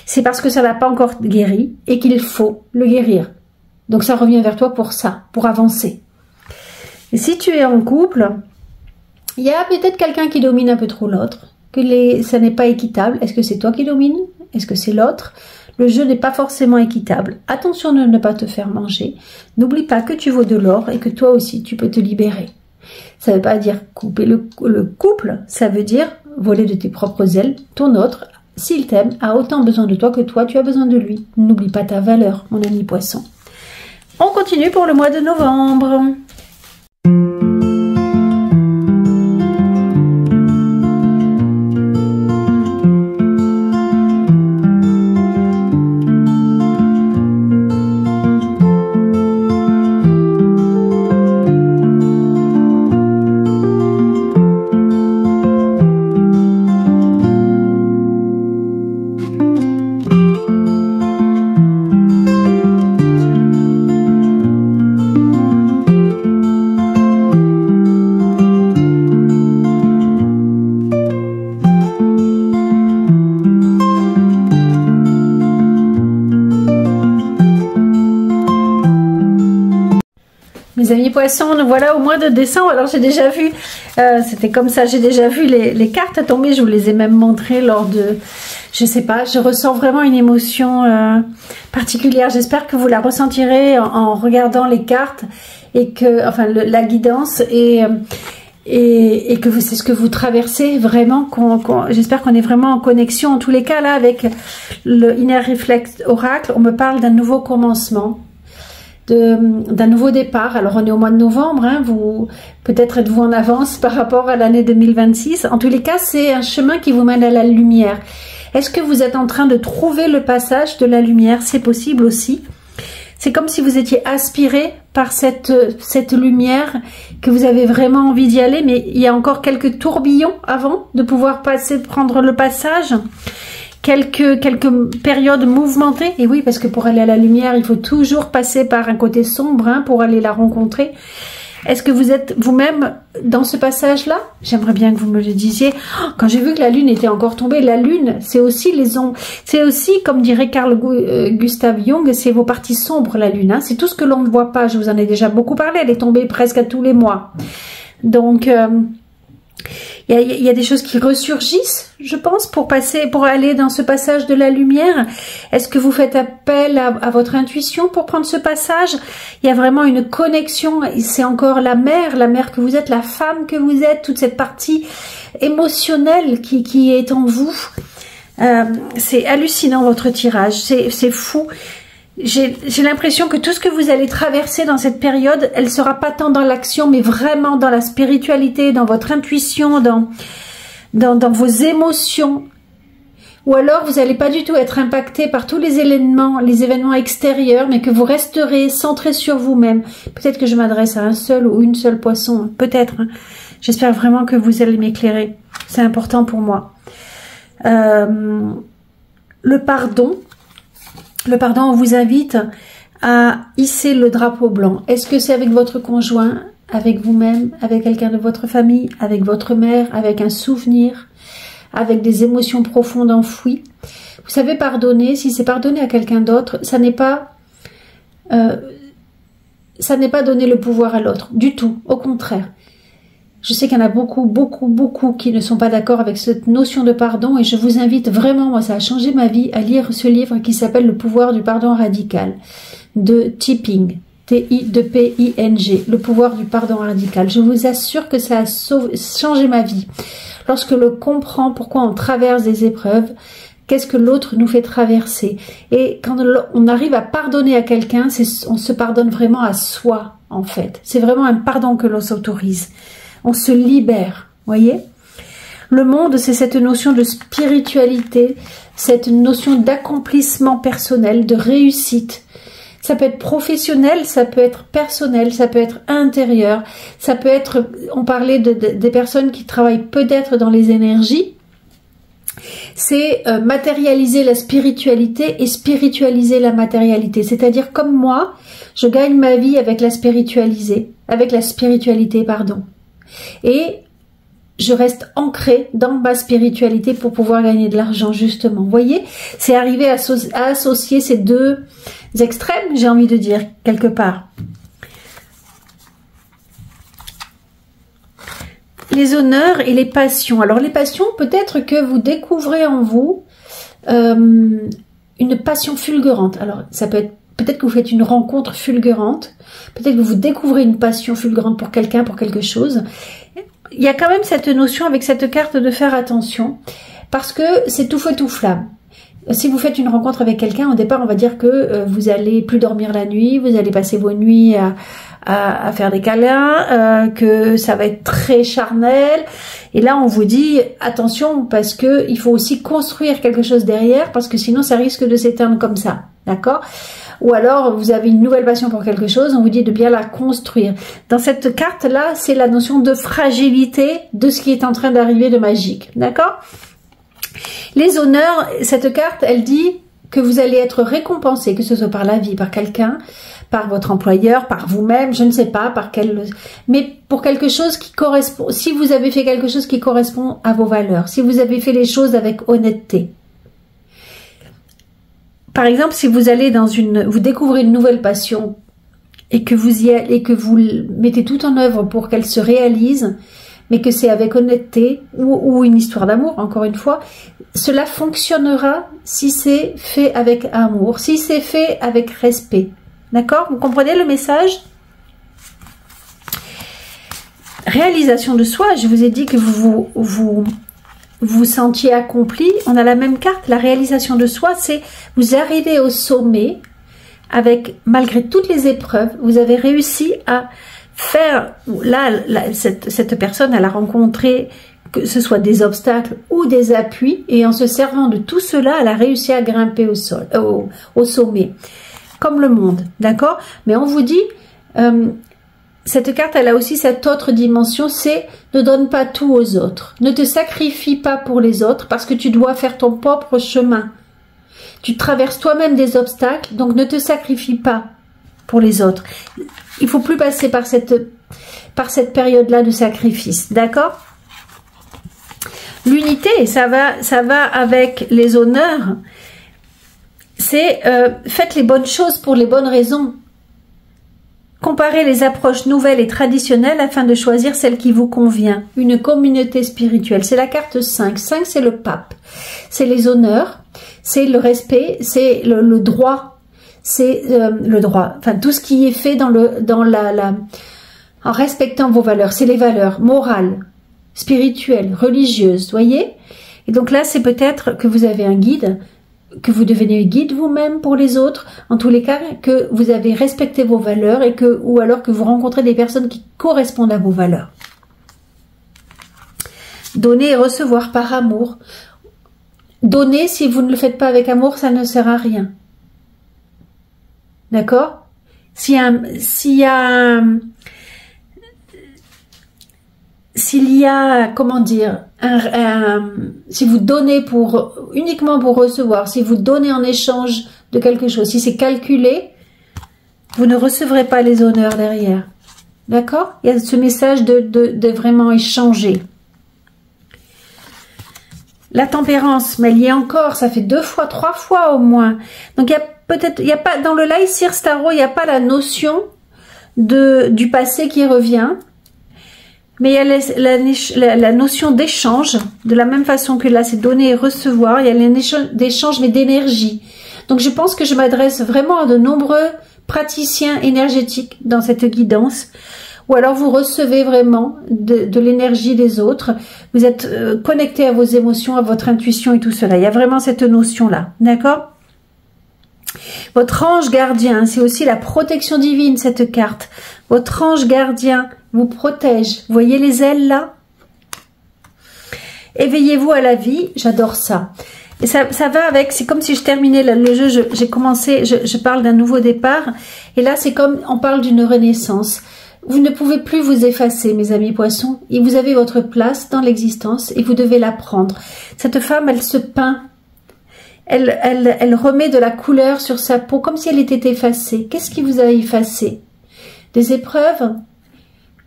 C'est parce que ça n'a pas encore guéri et qu'il faut le guérir. Donc ça revient vers toi pour ça, pour avancer. Et si tu es en couple, il y a peut-être quelqu'un qui domine un peu trop l'autre, que ça n'est pas équitable. Est-ce que c'est toi qui domine? Est-ce que c'est l'autre? Le jeu n'est pas forcément équitable. Attention de ne pas te faire manger. N'oublie pas que tu vaux de l'or et que toi aussi, tu peux te libérer. Ça ne veut pas dire couper le couple, ça veut dire voler de tes propres ailes. Ton autre, s'il t'aime, a autant besoin de toi que toi, tu as besoin de lui. N'oublie pas ta valeur, mon ami poisson. On continue pour le mois de novembre. Mes amis poissons, nous voilà au mois de décembre. Alors j'ai déjà vu, c'était comme ça, j'ai déjà vu les cartes tomber. Je vous les ai même montrées lors de, je sais pas, je ressens vraiment une émotion particulière. J'espère que vous la ressentirez en regardant les cartes et que, enfin, la guidance et que c'est ce que vous traversez vraiment. J'espère qu'on est vraiment en connexion. En tous les cas, là, avec le Inner Reflect Oracle, on me parle d'un nouveau commencement, d'un nouveau départ. Alors on est au mois de novembre, hein, peut-être êtes-vous en avance par rapport à l'année 2026. En tous les cas, c'est un chemin qui vous mène à la lumière. Est-ce que vous êtes en train de trouver le passage de la lumière? C'est possible aussi. C'est comme si vous étiez aspiré par cette lumière, que vous avez vraiment envie d'y aller, mais il y a encore quelques tourbillons avant de pouvoir prendre le passage. Quelques périodes mouvementées. Et oui, parce que pour aller à la lumière, il faut toujours passer par un côté sombre, hein, pour aller la rencontrer. Est-ce que vous êtes vous-même dans ce passage-là? J'aimerais bien que vous me le disiez. Quand j'ai vu que la lune était encore tombée, la lune, c'est aussi les ombres. C'est aussi, comme dirait Carl Gustav Jung, c'est vos parties sombres, la lune. Hein. C'est tout ce que l'on ne voit pas. Je vous en ai déjà beaucoup parlé. Elle est tombée presque à tous les mois. Donc, il y a des choses qui ressurgissent, je pense, pour aller dans ce passage de la lumière. Est-ce que vous faites appel à votre intuition pour prendre ce passage? Il y a vraiment une connexion. C'est encore la mère que vous êtes, la femme que vous êtes, toute cette partie émotionnelle qui est en vous. C'est hallucinant votre tirage, c'est fou. J'ai l'impression que tout ce que vous allez traverser dans cette période, elle sera pas tant dans l'action, mais vraiment dans la spiritualité, dans votre intuition, dans vos émotions. Ou alors vous n'allez pas du tout être impacté par tous les événements extérieurs, mais que vous resterez centré sur vous-même. Peut-être que je m'adresse à un seul ou une seule poisson, peut-être. Hein. J'espère vraiment que vous allez m'éclairer. C'est important pour moi. Le pardon. Le pardon, on vous invite à hisser le drapeau blanc? Est-ce que c'est avec votre conjoint, avec vous-même, avec quelqu'un de votre famille, avec votre mère, avec un souvenir, avec des émotions profondes enfouies? Vous savez, pardonner, si c'est pardonner à quelqu'un d'autre, ça n'est pas donner le pouvoir à l'autre, du tout, au contraire. Je sais qu'il y en a beaucoup qui ne sont pas d'accord avec cette notion de pardon et je vous invite vraiment, moi ça a changé ma vie, à lire ce livre qui s'appelle Le pouvoir du pardon radical de T-Ping, T-I-P-I-N-G, Le pouvoir du pardon radical. Je vous assure que ça a changé ma vie. Lorsque l'on comprend pourquoi on traverse des épreuves, qu'est-ce que l'autre nous fait traverser. Et quand on arrive à pardonner à quelqu'un, on se pardonne vraiment à soi en fait. C'est vraiment un pardon que l'on s'autorise. On se libère, voyez. Le monde, c'est cette notion de spiritualité, cette notion d'accomplissement personnel, de réussite. Ça peut être professionnel, ça peut être personnel, ça peut être intérieur, ça peut être, on parlait des personnes qui travaillent peut-être dans les énergies, c'est matérialiser la spiritualité et spiritualiser la matérialité. C'est-à-dire comme moi, je gagne ma vie avec la spiritualité, pardon. Et je reste ancrée dans ma spiritualité pour pouvoir gagner de l'argent, justement. Vous voyez, c'est arriver à associer ces deux extrêmes, j'ai envie de dire, quelque part. Les honneurs et les passions. Alors, les passions, peut-être que vous découvrez en vous une passion fulgurante. Alors, ça peut être peut-être que vous faites une rencontre fulgurante, peut-être que vous découvrez une passion fulgurante pour quelqu'un, pour quelque chose. Il y a quand même cette notion avec cette carte de faire attention, parce que c'est tout feu tout flamme. Si vous faites une rencontre avec quelqu'un, au départ, on va dire que vous allez plus dormir la nuit, vous allez passer vos nuits à faire des câlins, que ça va être très charnel. Et là, on vous dit attention, parce que il faut aussi construire quelque chose derrière, parce que sinon, ça risque de s'éteindre comme ça. D'accord ? Ou alors, vous avez une nouvelle passion pour quelque chose, on vous dit de bien la construire. Dans cette carte-là, c'est la notion de fragilité de ce qui est en train d'arriver de magique. D'accord ? Les honneurs, cette carte, elle dit que vous allez être récompensé, que ce soit par la vie, par quelqu'un, par votre employeur, par vous-même, je ne sais pas, par quel... mais pour quelque chose qui correspond, si vous avez fait quelque chose qui correspond à vos valeurs, si vous avez fait les choses avec honnêteté. Par exemple, si vous allez vous découvrez une nouvelle passion et que vous mettez tout en œuvre pour qu'elle se réalise, mais que c'est avec honnêteté ou une histoire d'amour, encore une fois, cela fonctionnera si c'est fait avec amour, si c'est fait avec respect. D'accord? Vous comprenez le message? Réalisation de soi, je vous ai dit que vous sentiez accompli. On a la même carte, la réalisation de soi, c'est vous arrivez au sommet avec, malgré toutes les épreuves, vous avez réussi à faire, cette personne, elle a rencontré, que ce soit des obstacles ou des appuis, et en se servant de tout cela, elle a réussi à grimper au sommet, comme le monde, d'accord? Mais on vous dit, cette carte, elle a aussi cette autre dimension, c'est ne donne pas tout aux autres, ne te sacrifie pas pour les autres, parce que tu dois faire ton propre chemin. Tu traverses toi-même des obstacles, donc ne te sacrifie pas pour les autres. Il faut plus passer par cette période-là de sacrifice, d'accord? L'unité, ça va avec les honneurs. C'est faites les bonnes choses pour les bonnes raisons. Comparez les approches nouvelles et traditionnelles afin de choisir celle qui vous convient. Une communauté spirituelle. C'est la carte 5. 5, c'est le pape. C'est les honneurs, c'est le respect, c'est le droit. C'est le droit. Enfin, tout ce qui est fait en respectant vos valeurs. C'est les valeurs morales, spirituelles, religieuses. Voyez? Et donc là, c'est peut-être que vous avez un guide, que vous devenez guide vous-même pour les autres, en tous les cas, que vous avez respecté vos valeurs ou alors que vous rencontrez des personnes qui correspondent à vos valeurs. Donner et recevoir par amour. Donner, si vous ne le faites pas avec amour, ça ne sert à rien. D'accord? S'il y a, comment dire, si vous donnez uniquement pour recevoir, si vous donnez en échange de quelque chose, si c'est calculé, Vous ne recevrez pas les honneurs derrière. D'accord? Il y a ce message de vraiment échanger. La tempérance, mais elle y est encore, ça fait 2 fois, 3 fois au moins. Donc il y a peut-être, il n'y a pas, dans le Light Seers Tarot, il n'y a pas la notion du passé qui revient. Mais il y a la notion d'échange, de la même façon que là, c'est donner et recevoir. Il y a l'échange, mais d'énergie. Donc, je pense que je m'adresse vraiment à de nombreux praticiens énergétiques dans cette guidance. Ou alors, vous recevez vraiment de l'énergie des autres. Vous êtes connecté à vos émotions, à votre intuition et tout cela. Il y a vraiment cette notion-là. D'accord ? Votre ange gardien, c'est aussi la protection divine, cette carte. Votre ange gardien vous protège. Vous voyez les ailes là? Éveillez-vous à la vie, j'adore ça. Et ça va avec, c'est comme si je terminais le jeu, j'ai commencé, je parle d'un nouveau départ. Et là, c'est comme, on parle d'une renaissance. Vous ne pouvez plus vous effacer, mes amis poissons. Et vous avez votre place dans l'existence et vous devez la prendre. Cette femme, elle se peint. Elle remet de la couleur sur sa peau, comme si elle était effacée. Qu'est-ce qui vous a effacé? Des épreuves?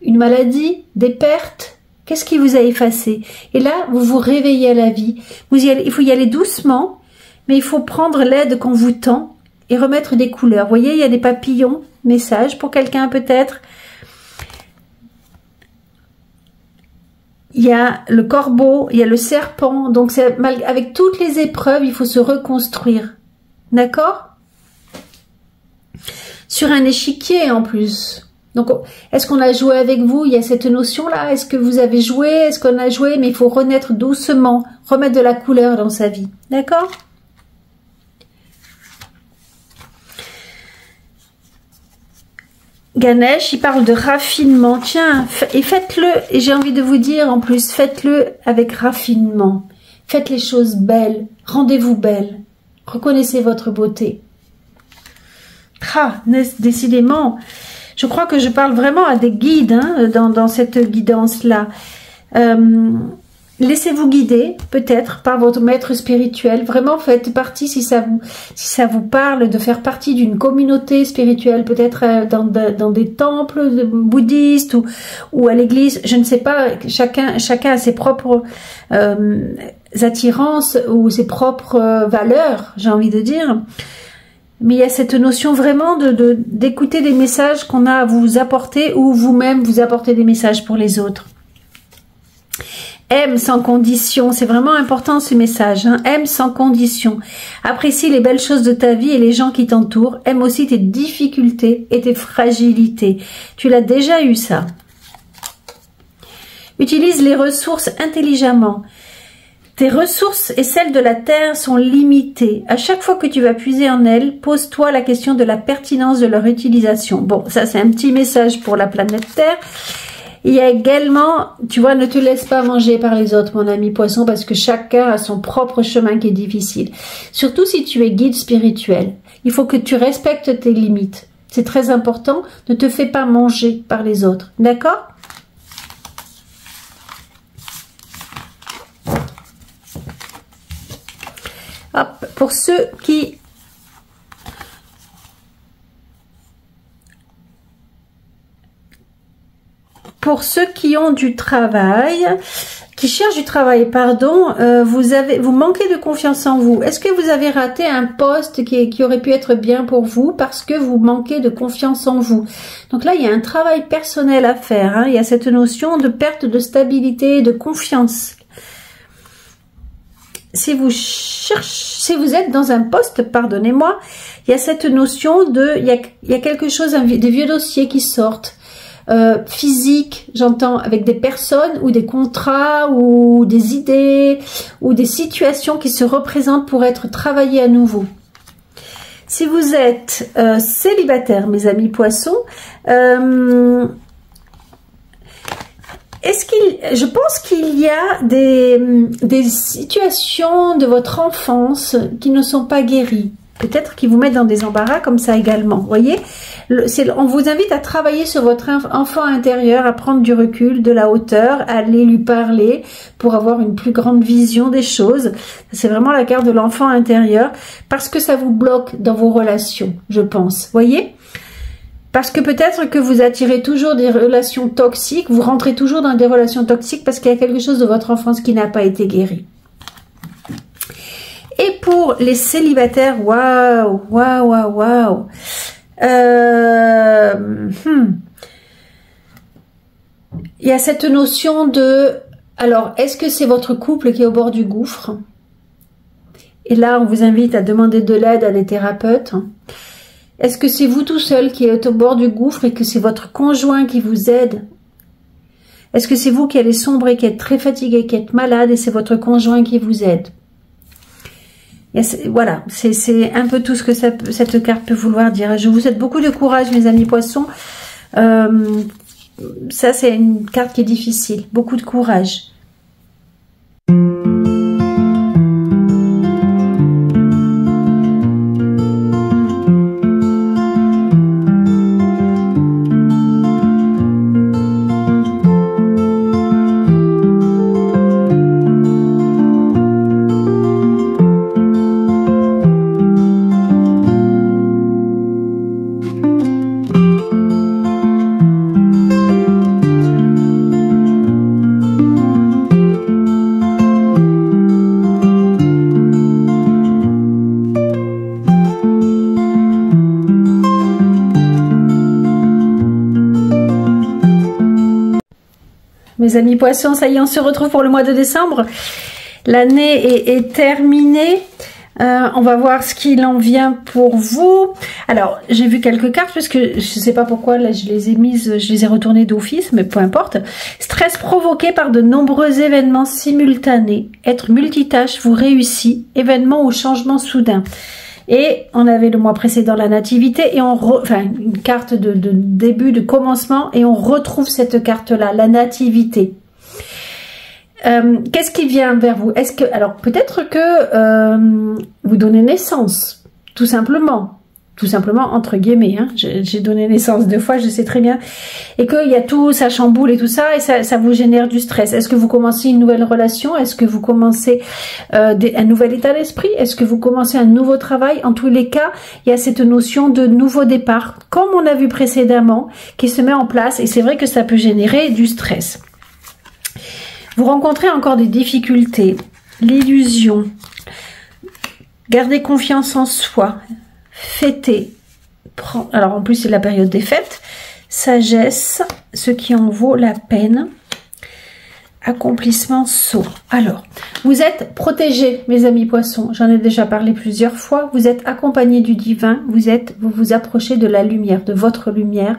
Une maladie? Des pertes? Qu'est-ce qui vous a effacé? Et là, vous vous réveillez à la vie. Il faut y aller doucement, mais il faut prendre l'aide qu'on vous tend et remettre des couleurs. Vous voyez, il y a des papillons, message pour quelqu'un peut-être. Il y a le corbeau, il y a le serpent. Donc, avec toutes les épreuves, il faut se reconstruire. D'accord? Sur un échiquier en plus. Donc, est-ce qu'on a joué avec vous? Il y a cette notion-là. Est-ce que vous avez joué? Est-ce qu'on a joué? Mais il faut renaître doucement, remettre de la couleur dans sa vie. D'accord? Ganesh, il parle de raffinement. Tiens, et faites-le, et j'ai envie de vous dire en plus, faites-le avec raffinement. Faites les choses belles, rendez-vous belle. Reconnaissez votre beauté. Ah, décidément, je crois que je parle vraiment à des guides hein, dans cette guidance-là. Laissez-vous guider, peut-être, par votre maître spirituel. Vraiment, faites partie, si ça vous parle, de faire partie d'une communauté spirituelle, peut-être dans des temples bouddhistes ou à l'église. Je ne sais pas, chacun a ses propres attirances ou ses propres valeurs, j'ai envie de dire. Mais il y a cette notion vraiment d'écouter des messages qu'on a à vous apporter ou vous-même vous apporter des messages pour les autres. Aime sans condition, c'est vraiment important ce message, hein. Aime sans condition. Apprécie les belles choses de ta vie et les gens qui t'entourent. Aime aussi tes difficultés et tes fragilités. Tu l'as déjà eu ça. Utilise les ressources intelligemment. Tes ressources et celles de la Terre sont limitées. À chaque fois que tu vas puiser en elles, pose-toi la question de la pertinence de leur utilisation. Bon, ça c'est un petit message pour la planète Terre. Il y a également, tu vois, ne te laisse pas manger par les autres, mon ami poisson, parce que chacun a son propre chemin qui est difficile. Surtout si tu es guide spirituel. Il faut que tu respectes tes limites. C'est très important. Ne te fais pas manger par les autres. D'accord ? Hop, pour ceux qui... Pour ceux qui ont du travail, qui cherchent du travail, pardon, vous manquez de confiance en vous. Est-ce que vous avez raté un poste qui aurait pu être bien pour vous parce que vous manquez de confiance en vous? Donc là, il y a un travail personnel à faire. Hein. Il y a cette notion de perte de stabilité et de confiance. Si vous êtes dans un poste, pardonnez-moi, il y a cette notion il y a quelque chose, des vieux dossiers qui sortent. Physique, j'entends, avec des personnes ou des contrats ou des idées ou des situations qui se représentent pour être travaillées à nouveau. Si vous êtes célibataire, mes amis poissons, je pense qu'il y a des situations de votre enfance qui ne sont pas guéries. Peut-être qu'ils vous mettent dans des embarras comme ça également. Vous voyez, on vous invite à travailler sur votre enfant intérieur, à prendre du recul, de la hauteur, à aller lui parler pour avoir une plus grande vision des choses. C'est vraiment la carte de l'enfant intérieur parce que ça vous bloque dans vos relations, je pense. Vous voyez, Parce que peut-être que vous attirez toujours des relations toxiques, vous rentrez toujours dans des relations toxiques parce qu'il y a quelque chose de votre enfance qui n'a pas été guéri. Et pour les célibataires, waouh, waouh, waouh, waouh. Il y a cette notion de... Alors, est-ce que c'est votre couple qui est au bord du gouffre? Et là, on vous invite à demander de l'aide à des thérapeutes. Est-ce que c'est vous tout seul qui êtes au bord du gouffre et que c'est votre conjoint qui vous aide? Est-ce que c'est vous qui allez sombrer, qui êtes très fatigué, qui êtes malade et c'est votre conjoint qui vous aide? Et voilà, c'est un peu tout ce que cette carte peut vouloir dire. Je vous souhaite beaucoup de courage, mes amis poissons. Ça, c'est une carte qui est difficile. Beaucoup de courage. Mes amis poissons, ça y est, on se retrouve pour le mois de décembre. L'année est terminée. On va voir ce qu'il en vient pour vous. Alors, j'ai vu quelques cartes parce que je ne sais pas pourquoi, là, je les ai mises, je les ai retournées d'office, mais peu importe. Stress provoqué par de nombreux événements simultanés. Être multitâche vous réussit. Événement ou changement soudain. Et on avait le mois précédent la nativité et une carte de début, de commencement, et on retrouve cette carte-là, la nativité. Qu'est-ce qui vient vers vous? Est-ce que, alors peut-être que vous donnez naissance, tout simplement entre guillemets, hein. J'ai donné naissance 2 fois, je sais très bien, et qu'il y a tout, ça chamboule et tout ça, et ça vous génère du stress. Est-ce que vous commencez une nouvelle relation? Est-ce que vous commencez un nouvel état d'esprit? Est-ce que vous commencez un nouveau travail? En tous les cas, il y a cette notion de nouveau départ, comme on a vu précédemment, qui se met en place, et c'est vrai que ça peut générer du stress. Vous rencontrez encore des difficultés, l'illusion, gardez confiance en soi, fêter, alors en plus c'est la période des fêtes, sagesse, ce qui en vaut la peine, accomplissement, saut. Alors, vous êtes protégés, mes amis poissons, j'en ai déjà parlé plusieurs fois, vous êtes accompagnés du divin, vous vous approchez de la lumière, de votre lumière,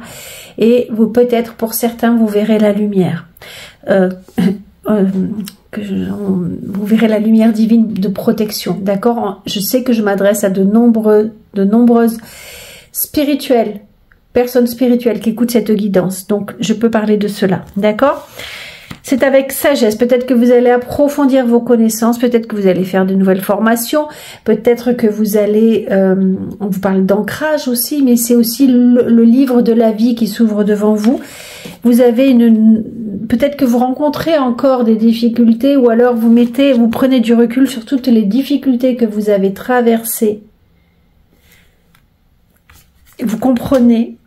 et vous peut-être pour certains vous verrez la lumière. Vous verrez la lumière divine de protection, d'accord? Je sais que je m'adresse à de nombreuses spirituelles, personnes spirituelles qui écoutent cette guidance, donc je peux parler de cela, d'accord? C'est avec sagesse, peut-être que vous allez approfondir vos connaissances, peut-être que vous allez faire de nouvelles formations, peut-être que vous allez, on vous parle d'ancrage aussi, mais c'est aussi le livre de la vie qui s'ouvre devant vous. Vous avez peut-être que vous rencontrez encore des difficultés, ou alors vous prenez du recul sur toutes les difficultés que vous avez traversées. Vous comprenez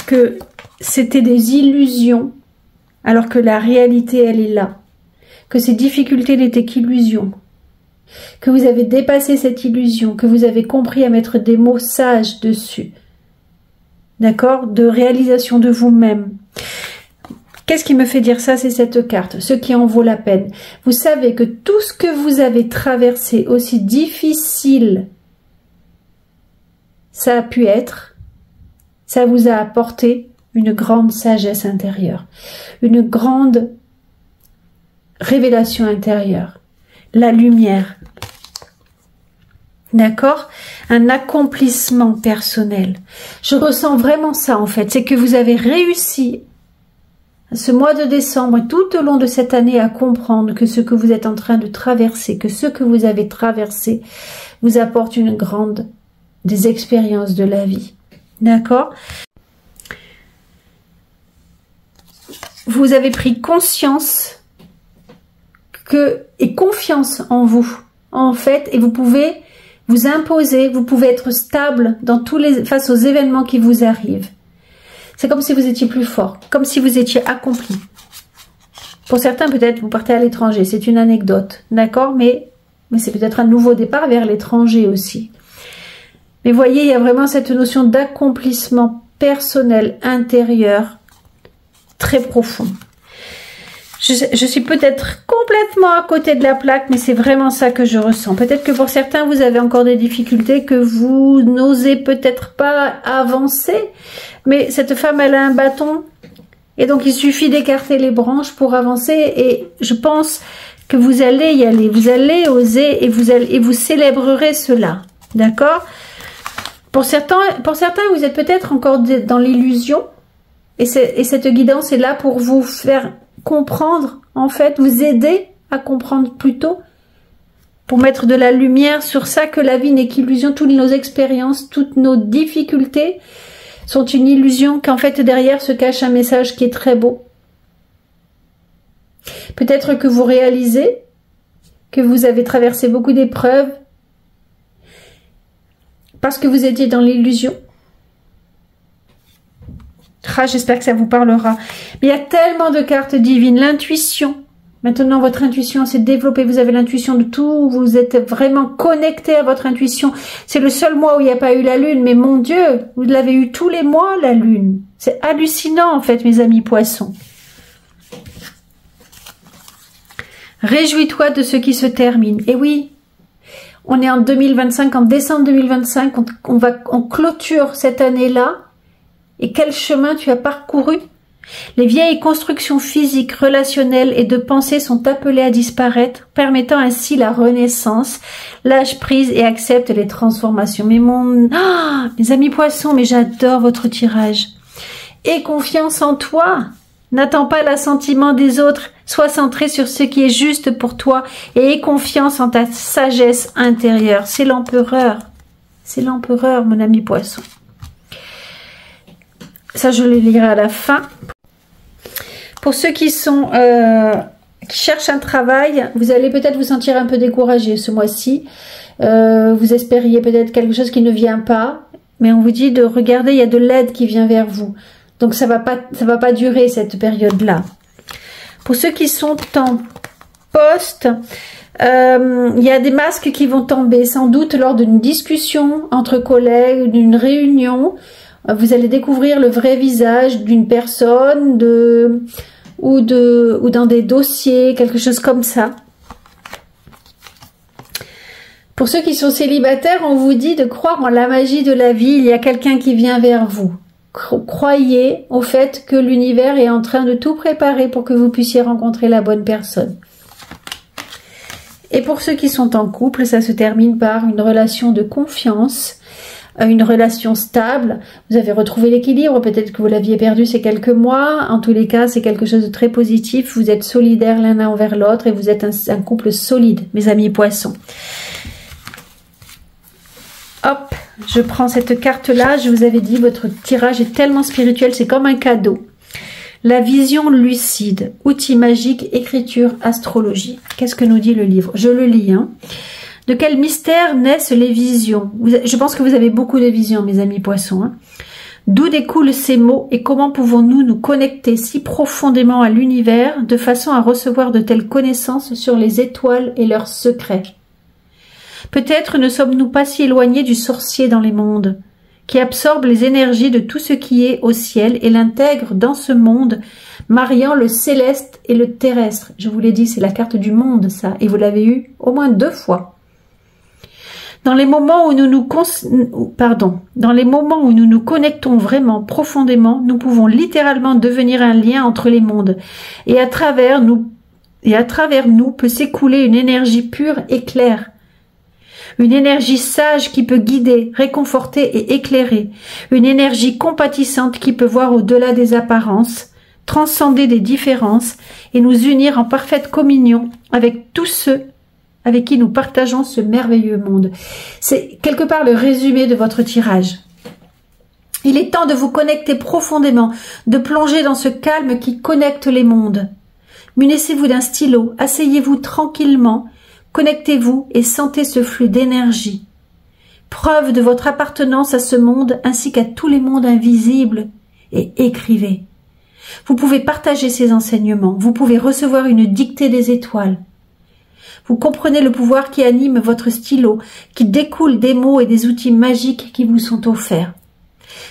que c'était des illusions, alors que la réalité, elle est là. Que ces difficultés n'étaient qu'illusions. Que vous avez dépassé cette illusion, que vous avez compris à mettre des mots sages dessus. D'accord? De réalisation de vous-même. Qu'est-ce qui me fait dire ça? C'est cette carte, ce qui en vaut la peine. Vous savez que tout ce que vous avez traversé, aussi difficile ça a pu être, ça vous a apporté une grande sagesse intérieure, une grande révélation intérieure, la lumière, d'accord? Un accomplissement personnel. Je ressens vraiment ça en fait, c'est que vous avez réussi ce mois de décembre et tout au long de cette année à comprendre que ce que vous êtes en train de traverser, que ce que vous avez traversé vous apporte des expériences de la vie, d'accord? Vous avez pris conscience et confiance en vous, en fait, et vous pouvez vous imposer, vous pouvez être stable face aux événements qui vous arrivent. C'est comme si vous étiez plus fort, comme si vous étiez accompli. Pour certains, peut-être, vous partez à l'étranger, c'est une anecdote, d'accord, mais c'est peut-être un nouveau départ vers l'étranger aussi. Mais voyez, il y a vraiment cette notion d'accomplissement personnel, intérieur, très profond. Je suis peut-être complètement à côté de la plaque, mais c'est vraiment ça que je ressens. Peut-être que pour certains, vous avez encore des difficultés, que vous n'osez peut-être pas avancer, mais cette femme, elle a un bâton, et donc il suffit d'écarter les branches pour avancer, et je pense que vous allez y aller, vous allez oser, et vous célébrerez cela, d'accord? Pour certains, vous êtes peut-être encore dans l'illusion, et cette guidance est là pour vous faire comprendre, en fait, vous aider à comprendre plutôt, pour mettre de la lumière sur ça, que la vie n'est qu'illusion, toutes nos expériences, toutes nos difficultés sont une illusion, qu'en fait derrière se cache un message qui est très beau. Peut-être que vous réalisez que vous avez traversé beaucoup d'épreuves parce que vous étiez dans l'illusion. Ah, j'espère que ça vous parlera. Mais il y a tellement de cartes divines. L'intuition. Maintenant, votre intuition s'est développée. Vous avez l'intuition de tout. Vous êtes vraiment connecté à votre intuition. C'est le seul mois où il n'y a pas eu la lune. Mais mon Dieu, vous l'avez eu tous les mois, la lune. C'est hallucinant, en fait, mes amis poissons. Réjouis-toi de ce qui se termine. Et oui, on est en 2025, en décembre 2025. On clôture cette année-là. Et quel chemin tu as parcouru? Les vieilles constructions physiques, relationnelles et de pensée sont appelées à disparaître, permettant ainsi la renaissance. Lâche prise et accepte les transformations. Mais mes amis poissons, mais j'adore votre tirage. Aie confiance en toi. N'attends pas l'assentiment des autres. Sois centré sur ce qui est juste pour toi et aie confiance en ta sagesse intérieure. C'est l'empereur. C'est l'empereur, mon ami poisson. Ça, je le lirai à la fin. Pour ceux qui cherchent un travail, vous allez peut-être vous sentir un peu découragé ce mois-ci. Vous espériez peut-être quelque chose qui ne vient pas, mais on vous dit de regarder, il y a de l'aide qui vient vers vous. Donc ça va pas durer cette période-là. Pour ceux qui sont en poste, il y a des masques qui vont tomber, sans doute lors d'une discussion entre collègues, d'une réunion. Vous allez découvrir le vrai visage d'une personne, ou dans des dossiers, quelque chose comme ça. Pour ceux qui sont célibataires, on vous dit de croire en la magie de la vie. Il y a quelqu'un qui vient vers vous. Croyez au fait que l'univers est en train de tout préparer pour que vous puissiez rencontrer la bonne personne. Et pour ceux qui sont en couple, ça se termine par une relation de confiance, une relation stable. Vous avez retrouvé l'équilibre, peut-être que vous l'aviez perdu ces quelques mois. En tous les cas, c'est quelque chose de très positif. Vous êtes solidaires l'un envers l'autre et vous êtes un couple solide, mes amis poissons. Hop, je prends cette carte-là. Je vous avais dit, votre tirage est tellement spirituel, c'est comme un cadeau. La vision lucide, outil magique, écriture, astrologie. Qu'est-ce que nous dit le livre? Je le lis, hein. De quel mystère naissent les visions? Je pense que vous avez beaucoup de visions, mes amis poissons. Hein. D'où découlent ces mots et comment pouvons-nous nous connecter si profondément à l'univers de façon à recevoir de telles connaissances sur les étoiles et leurs secrets? Peut-être ne sommes-nous pas si éloignés du sorcier dans les mondes, qui absorbe les énergies de tout ce qui est au ciel et l'intègre dans ce monde, mariant le céleste et le terrestre. Je vous l'ai dit, c'est la carte du monde, ça, et vous l'avez eu au moins 2 fois. Dans les moments où nous nous connectons vraiment profondément, nous pouvons littéralement devenir un lien entre les mondes. Et à travers nous peut s'écouler une énergie pure et claire. Une énergie sage qui peut guider, réconforter et éclairer. Une énergie compatissante qui peut voir au-delà des apparences, transcender des différences et nous unir en parfaite communion avec tous ceux avec qui nous partageons ce merveilleux monde. C'est quelque part le résumé de votre tirage. Il est temps de vous connecter profondément, de plonger dans ce calme qui connecte les mondes. Munissez-vous d'un stylo, asseyez-vous tranquillement, connectez-vous et sentez ce flux d'énergie. Preuve de votre appartenance à ce monde ainsi qu'à tous les mondes invisibles et écrivez. Vous pouvez partager ces enseignements, vous pouvez recevoir une dictée des étoiles. Vous comprenez le pouvoir qui anime votre stylo, qui découle des mots et des outils magiques qui vous sont offerts.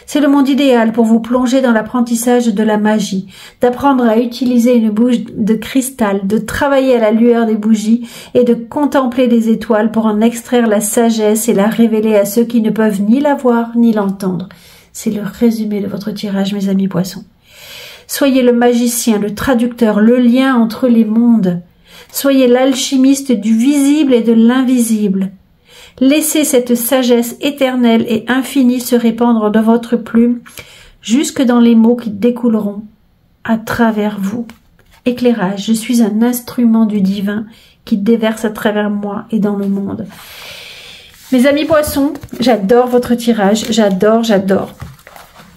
C'est le monde idéal pour vous plonger dans l'apprentissage de la magie, d'apprendre à utiliser une bouche de cristal, de travailler à la lueur des bougies et de contempler des étoiles pour en extraire la sagesse et la révéler à ceux qui ne peuvent ni la voir ni l'entendre. C'est le résumé de votre tirage, mes amis poissons. Soyez le magicien, le traducteur, le lien entre les mondes. Soyez l'alchimiste du visible et de l'invisible. Laissez cette sagesse éternelle et infinie se répandre dans votre plume jusque dans les mots qui découleront à travers vous. Éclairage, je suis un instrument du divin qui déverse à travers moi et dans le monde. Mes amis poissons, j'adore votre tirage, j'adore.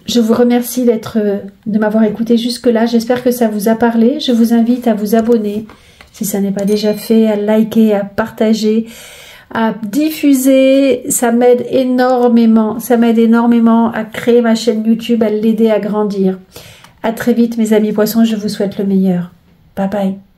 Je vous remercie de m'avoir écouté jusque-là. J'espère que ça vous a parlé. Je vous invite à vous abonner, si ça n'est pas déjà fait, à liker, à partager, à diffuser. Ça m'aide énormément. Ça m'aide énormément à créer ma chaîne YouTube, à l'aider à grandir. À très vite, mes amis poissons. Je vous souhaite le meilleur. Bye bye.